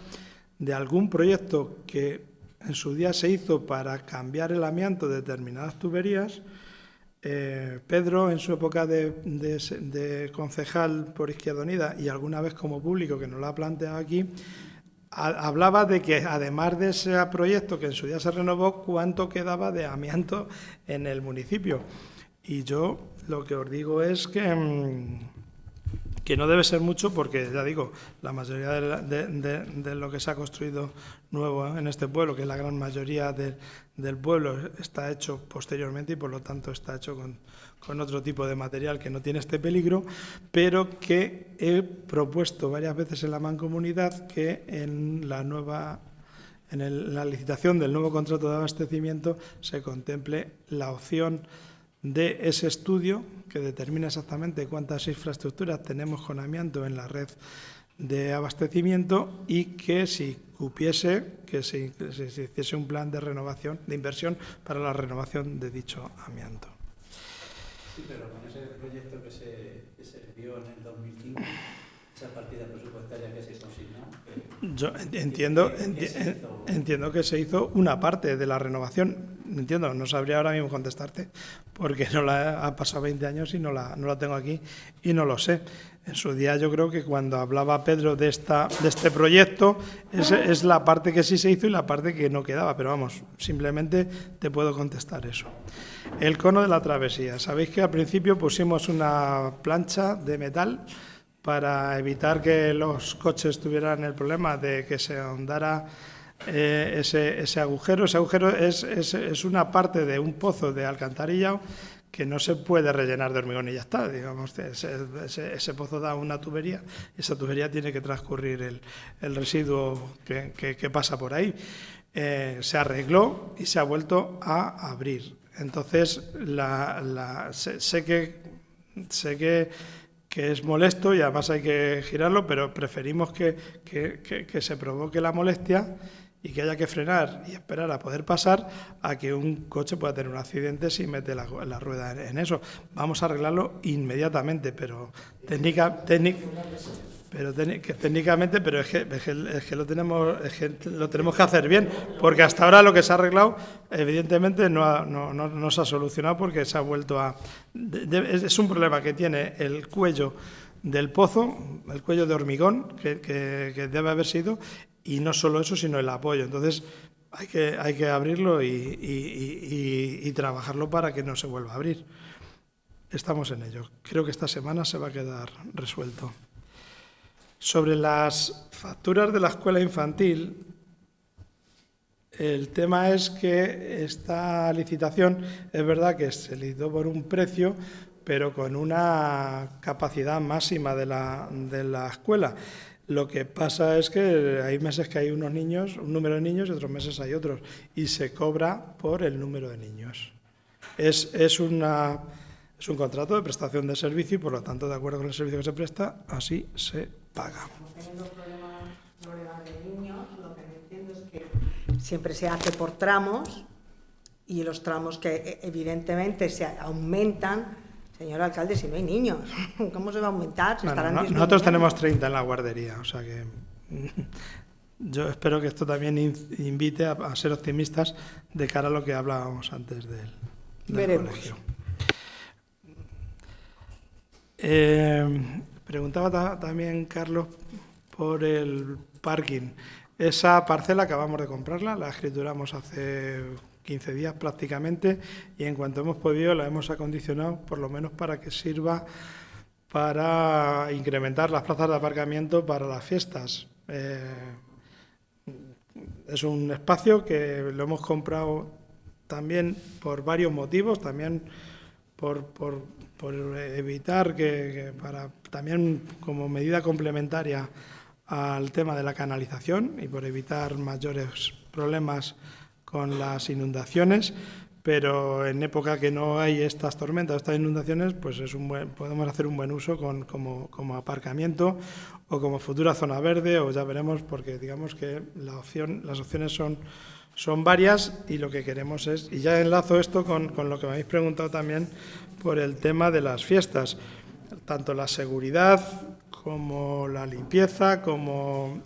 de algún proyecto que en su día se hizo para cambiar el amianto de determinadas tuberías. Pedro, en su época de concejal por Izquierda Unida y alguna vez como público, que nos lo ha planteado aquí, hablaba de que además de ese proyecto que en su día se renovó, cuánto quedaba de amianto en el municipio. Y yo lo que os digo es que no debe ser mucho, porque ya digo, la mayoría de lo que se ha construido nuevo en este pueblo, que es la gran mayoría del pueblo, está hecho posteriormente y por lo tanto está hecho con otro tipo de material que no tiene este peligro, pero que he propuesto varias veces en la Mancomunidad que en la nueva en la licitación del nuevo contrato de abastecimiento se contemple la opción de ese estudio que determina exactamente cuántas infraestructuras tenemos con amianto en la red de abastecimiento y que si cupiese, que se hiciese un plan de renovación, de inversión para la renovación de dicho amianto. Sí, pero con ese proyecto que se dio en el 2005, esa partida presupuestaria que se consignó... Yo entiendo que se hizo una parte de la renovación. Entiendo, no sabría ahora mismo contestarte porque ha pasado 20 años y no la tengo aquí y no lo sé. En su día yo creo que cuando hablaba Pedro de este proyecto es la parte que sí se hizo y la parte que no quedaba, pero vamos, simplemente te puedo contestar eso. El cono de la travesía. Sabéis que al principio pusimos una plancha de metal para evitar que los coches tuvieran el problema de que se ahondara ese agujero. Ese agujero es una parte de un pozo de alcantarillado que no se puede rellenar de hormigón y ya está. Digamos, ese pozo da una tubería y esa tubería tiene que transcurrir el residuo que pasa por ahí. Se arregló y se ha vuelto a abrir. Entonces, sé que es molesto y además hay que girarlo, pero preferimos que se provoque la molestia y que haya que frenar y esperar a poder pasar a que un coche pueda tener un accidente si mete la rueda en eso. Vamos a arreglarlo inmediatamente, pero técnicamente, pero es que lo tenemos que hacer bien, porque hasta ahora lo que se ha arreglado evidentemente no se ha solucionado porque se ha vuelto a... Es un problema que tiene el cuello del pozo, el cuello de hormigón que debe haber sido, y no solo eso, sino el apoyo. Entonces hay que abrirlo y trabajarlo para que no se vuelva a abrir. Estamos en ello. Creo que esta semana se va a quedar resuelto. Sobre las facturas de la escuela infantil, el tema es que esta licitación es verdad que se licitó por un precio, pero con una capacidad máxima de la escuela. Lo que pasa es que hay meses que hay un número de niños y otros meses hay otros, y se cobra por el número de niños. Es un contrato de prestación de servicio y, por lo tanto, de acuerdo con el servicio que se presta, así se paga. Teniendo problemas de niños, lo que no entiendo es que siempre se hace por tramos y los tramos que evidentemente se aumentan. Señor alcalde, si no hay niños, ¿cómo se va a aumentar? Nosotros tenemos 30 en la guardería, o sea que yo espero que esto también invite a ser optimistas de cara a lo que hablábamos antes del colegio. Preguntaba también Carlos por el parking. Esa parcela acabamos de comprarla, la escrituramos hace 15 días prácticamente, y en cuanto hemos podido la hemos acondicionado por lo menos para que sirva para incrementar las plazas de aparcamiento para las fiestas. Es un espacio que lo hemos comprado también por varios motivos, también por evitar también como medida complementaria al tema de la canalización y por evitar mayores problemas con las inundaciones, pero en época que no hay estas tormentas, estas inundaciones, pues podemos hacer un buen uso como aparcamiento o como futura zona verde, o ya veremos, porque digamos que las opciones son varias, y lo que queremos es, y ya enlazo esto con lo que me habéis preguntado también por el tema de las fiestas, tanto la seguridad como la limpieza, como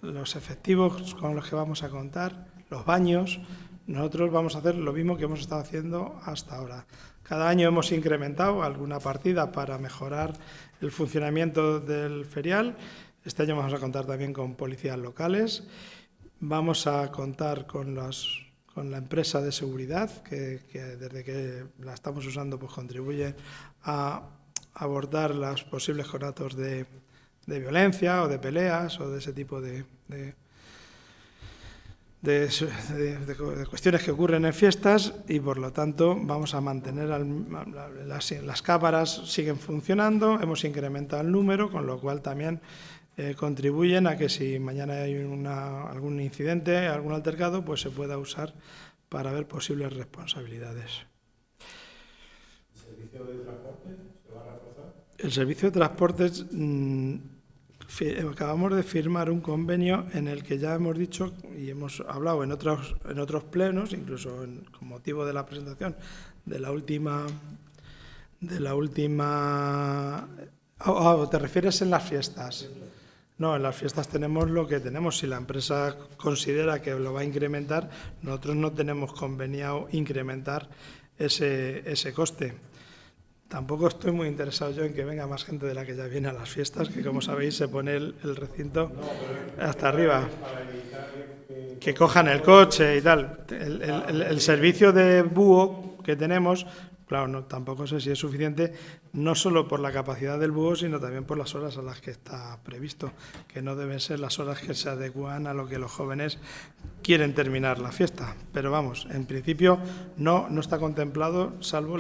los efectivos con los que vamos a contar, los baños. Nosotros vamos a hacer lo mismo que hemos estado haciendo hasta ahora. Cada año hemos incrementado alguna partida para mejorar el funcionamiento del ferial. Este año vamos a contar también con policías locales. Vamos a contar con la empresa de seguridad, que desde que la estamos usando pues contribuye a abordar los posibles conatos de violencia o de peleas o de ese tipo de de cuestiones que ocurren en fiestas y, por lo tanto, vamos a mantener las cámaras siguen funcionando, hemos incrementado el número, con lo cual también contribuyen a que si mañana hay algún incidente, algún altercado, pues se pueda usar para ver posibles responsabilidades. ¿El servicio de transporte se va a reforzar? El servicio de transportes, acabamos de firmar un convenio en el que ya hemos dicho y hemos hablado en otros plenos, incluso con motivo de la presentación de la última. ¿Te refieres en las fiestas? No, en las fiestas tenemos lo que tenemos. Si la empresa considera que lo va a incrementar, nosotros no tenemos conveniado incrementar ese coste. Tampoco estoy muy interesado yo en que venga más gente de la que ya viene a las fiestas, que como sabéis se pone el recinto hasta arriba. Que cojan el coche y tal. El servicio de búho que tenemos, claro, no, tampoco sé si es suficiente, no solo por la capacidad del búho, sino también por las horas a las que está previsto, que no deben ser las horas que se adecúan a lo que los jóvenes quieren terminar la fiesta. Pero vamos, en principio no está contemplado, salvo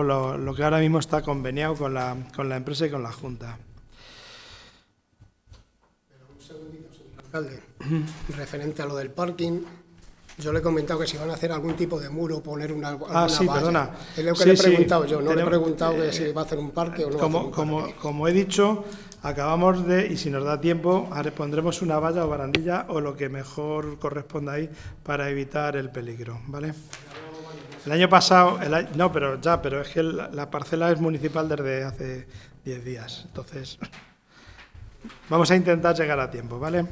lo que ahora mismo está conveniado con la empresa y con la Junta. Pero un segundito, señor alcalde. Referente a lo del parking, yo le he comentado que si van a hacer algún tipo de muro, poner alguna sí, valla. Perdona. Es lo que le he preguntado yo, no tenemos, le he preguntado que si va a hacer un parque o no. Como he dicho, acabamos de, y si nos da tiempo, pondremos una valla o barandilla o lo que mejor corresponda ahí para evitar el peligro, ¿vale? El año pasado, pero es que la parcela es municipal desde hace 10 días, entonces vamos a intentar llegar a tiempo, ¿vale?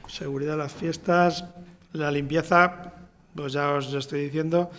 Seguridad de las fiestas, la limpieza, pues ya os estoy diciendo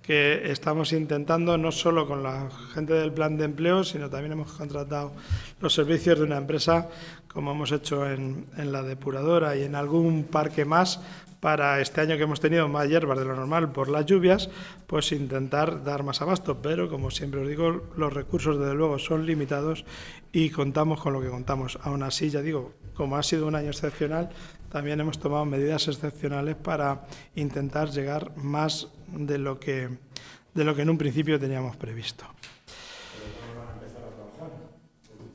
que estamos intentando, no solo con la gente del plan de empleo, sino también hemos contratado los servicios de una empresa, como hemos hecho en la depuradora y en algún parque más, para este año que hemos tenido más hierbas de lo normal por las lluvias, pues intentar dar más abasto. Pero, como siempre os digo, los recursos, desde luego, son limitados y contamos con lo que contamos. Aún así, ya digo, como ha sido un año excepcional, también hemos tomado medidas excepcionales para intentar llegar más de lo que en un principio teníamos previsto.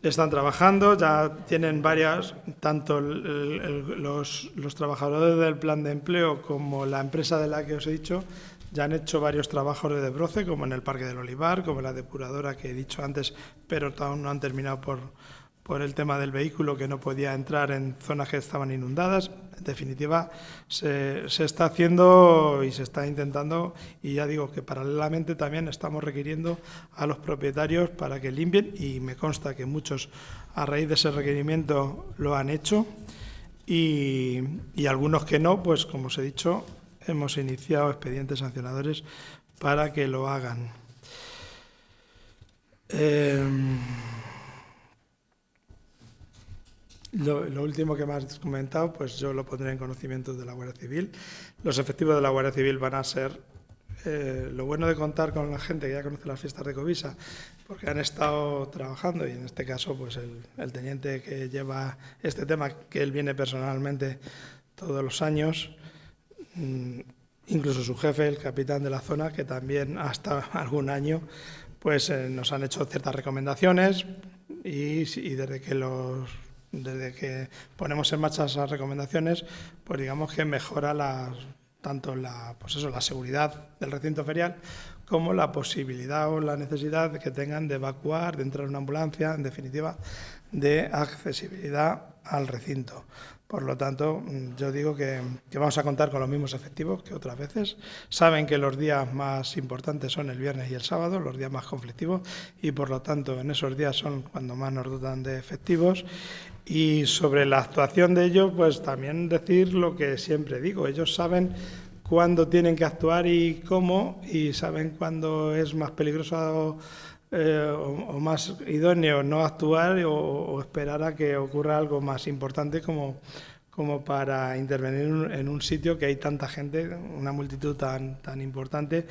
Están trabajando, ya tienen varias, tanto los trabajadores del plan de empleo como la empresa de la que os he dicho, ya han hecho varios trabajos de desbroce, como en el Parque del Olivar, como en la depuradora que he dicho antes, pero aún no han terminado por el tema del vehículo, que no podía entrar en zonas que estaban inundadas. En definitiva, se está haciendo y se está intentando, y ya digo que paralelamente también estamos requiriendo a los propietarios para que limpien, y me consta que muchos a raíz de ese requerimiento lo han hecho, y algunos que no, pues como os he dicho, hemos iniciado expedientes sancionadores para que lo hagan. Lo último que me has comentado, pues yo lo pondré en conocimiento de la Guardia Civil. Los efectivos de la Guardia Civil van a ser lo bueno de contar con la gente que ya conoce las fiestas de Covisa, porque han estado trabajando, y en este caso pues el teniente que lleva este tema, que él viene personalmente todos los años, incluso su jefe, el capitán de la zona, que también hasta algún año, pues nos han hecho ciertas recomendaciones, y desde que ponemos en marcha esas recomendaciones, pues digamos que mejora tanto la seguridad del recinto ferial, como la posibilidad o la necesidad que tengan de evacuar, de entrar en una ambulancia, en definitiva, de accesibilidad al recinto. Por lo tanto, yo digo que vamos a contar con los mismos efectivos que otras veces. Saben que los días más importantes son el viernes y el sábado, los días más conflictivos, y por lo tanto en esos días son cuando más nos dotan de efectivos. Y sobre la actuación de ellos, pues también decir lo que siempre digo. Ellos saben cuándo tienen que actuar y cómo, y saben cuándo es más peligroso o más idóneo no actuar o esperar a que ocurra algo más importante como para intervenir en un sitio que hay tanta gente, una multitud tan importante,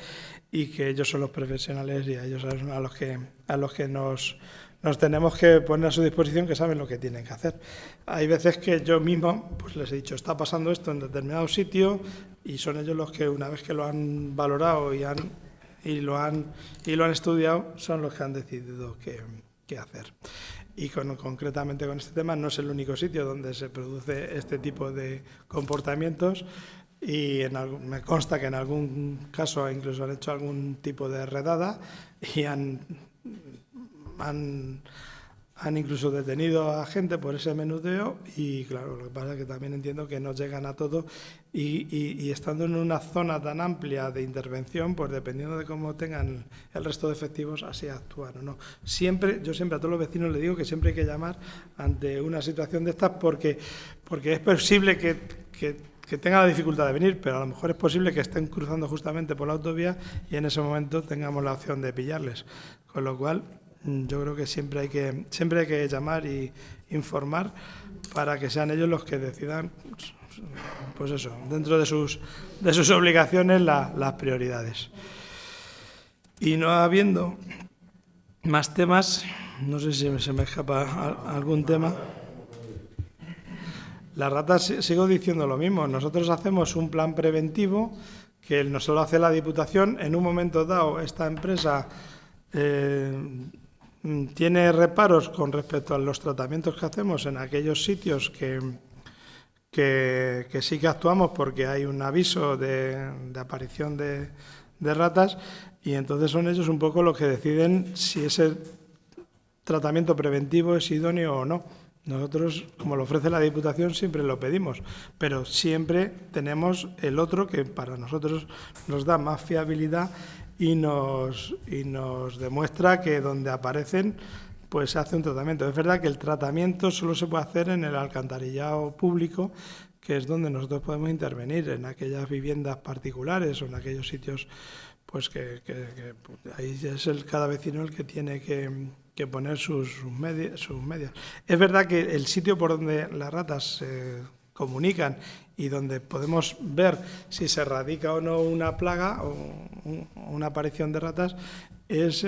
y que ellos son los profesionales y a ellos son a los que nos nos tenemos que poner a su disposición, que saben lo que tienen que hacer. Hay veces que yo mismo pues les he dicho, está pasando esto en determinado sitio, y son ellos los que, una vez que lo han valorado y lo han estudiado, son los que han decidido qué hacer. Y concretamente con este tema no es el único sitio donde se produce este tipo de comportamientos, y me consta que en algún caso incluso han hecho algún tipo de redada y han incluso detenido a gente por ese menudeo, y claro, lo que pasa es que también entiendo que no llegan a todo, y estando en una zona tan amplia de intervención, pues dependiendo de cómo tengan el resto de efectivos, así actúan o no. Yo siempre a todos los vecinos les digo que siempre hay que llamar ante una situación de estas, porque es posible que tengan la dificultad de venir, pero a lo mejor es posible que estén cruzando justamente por la autovía y en ese momento tengamos la opción de pillarles. Con lo cual, yo creo que siempre hay que llamar y informar para que sean ellos los que decidan, pues eso, dentro de sus obligaciones, las prioridades. Y no habiendo más temas, no sé si se me escapa algún tema. Las ratas, sigo diciendo lo mismo. Nosotros hacemos un plan preventivo que no solo hace la Diputación. En un momento dado, esta empresa tiene reparos con respecto a los tratamientos que hacemos en aquellos sitios que sí que actuamos, porque hay un aviso de aparición de ratas, y entonces son ellos un poco los que deciden si ese tratamiento preventivo es idóneo o no. Nosotros, como lo ofrece la Diputación, siempre lo pedimos, pero siempre tenemos el otro que para nosotros nos da más fiabilidad y nos demuestra que donde aparecen pues se hace un tratamiento. Es verdad que el tratamiento solo se puede hacer en el alcantarillado público, que es donde nosotros podemos intervenir, en aquellas viviendas particulares o en aquellos sitios pues que ahí es cada vecino el que tiene que poner sus medidas. Es verdad que el sitio por donde las ratas se comunican y donde podemos ver si se erradica o no una plaga o una aparición de ratas es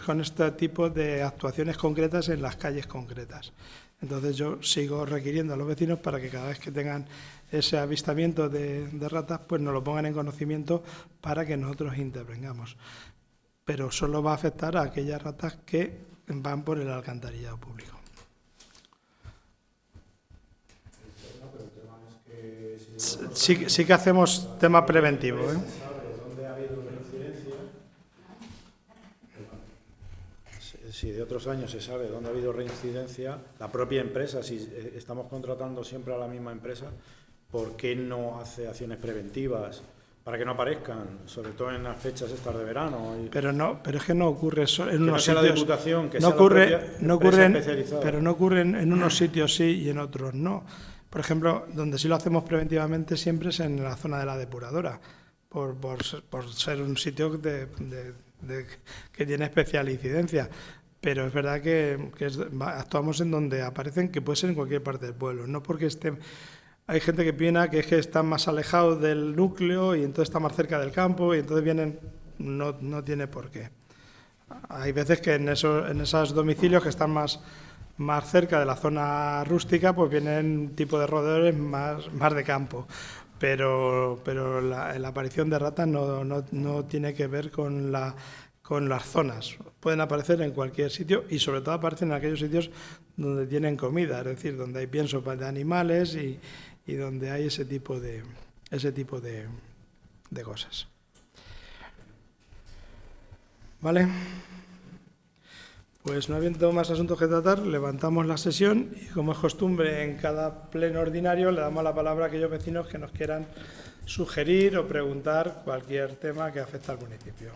con este tipo de actuaciones concretas en las calles concretas. Entonces yo sigo requiriendo a los vecinos para que cada vez que tengan ese avistamiento de ratas, pues nos lo pongan en conocimiento para que nosotros intervengamos. Pero solo va a afectar a aquellas ratas que van por el alcantarillado público. Sí que hacemos tema preventivo, ¿eh? Si de otros años se sabe dónde ha habido reincidencia, la propia empresa, si estamos contratando siempre a la misma empresa, ¿por qué no hace acciones preventivas para que no aparezcan, sobre todo en las fechas estas de verano? Pero es que no ocurre eso en unos sitios. Que no sea la Diputación, que sea la propia empresa especializada. Pero no ocurren en unos sitios sí y en otros no. Por ejemplo, donde sí lo hacemos preventivamente siempre es en la zona de la depuradora, por ser un sitio que tiene especial incidencia. Pero es verdad que actuamos en donde aparecen, que puede ser en cualquier parte del pueblo, no porque estén. Hay gente que piensa que es que están más alejados del núcleo y entonces está más cerca del campo y entonces vienen. No tiene por qué. Hay veces que en esos domicilios que están más cerca de la zona rústica, pues vienen un tipo de roedores más de campo. Pero la aparición de ratas no tiene que ver con las zonas. Pueden aparecer en cualquier sitio y sobre todo aparecen en aquellos sitios donde tienen comida, es decir, donde hay pienso de animales y donde hay ese tipo de cosas. ¿Vale? Pues no habiendo más asuntos que tratar, levantamos la sesión y, como es costumbre en cada pleno ordinario, le damos la palabra a aquellos vecinos que nos quieran sugerir o preguntar cualquier tema que afecte al municipio.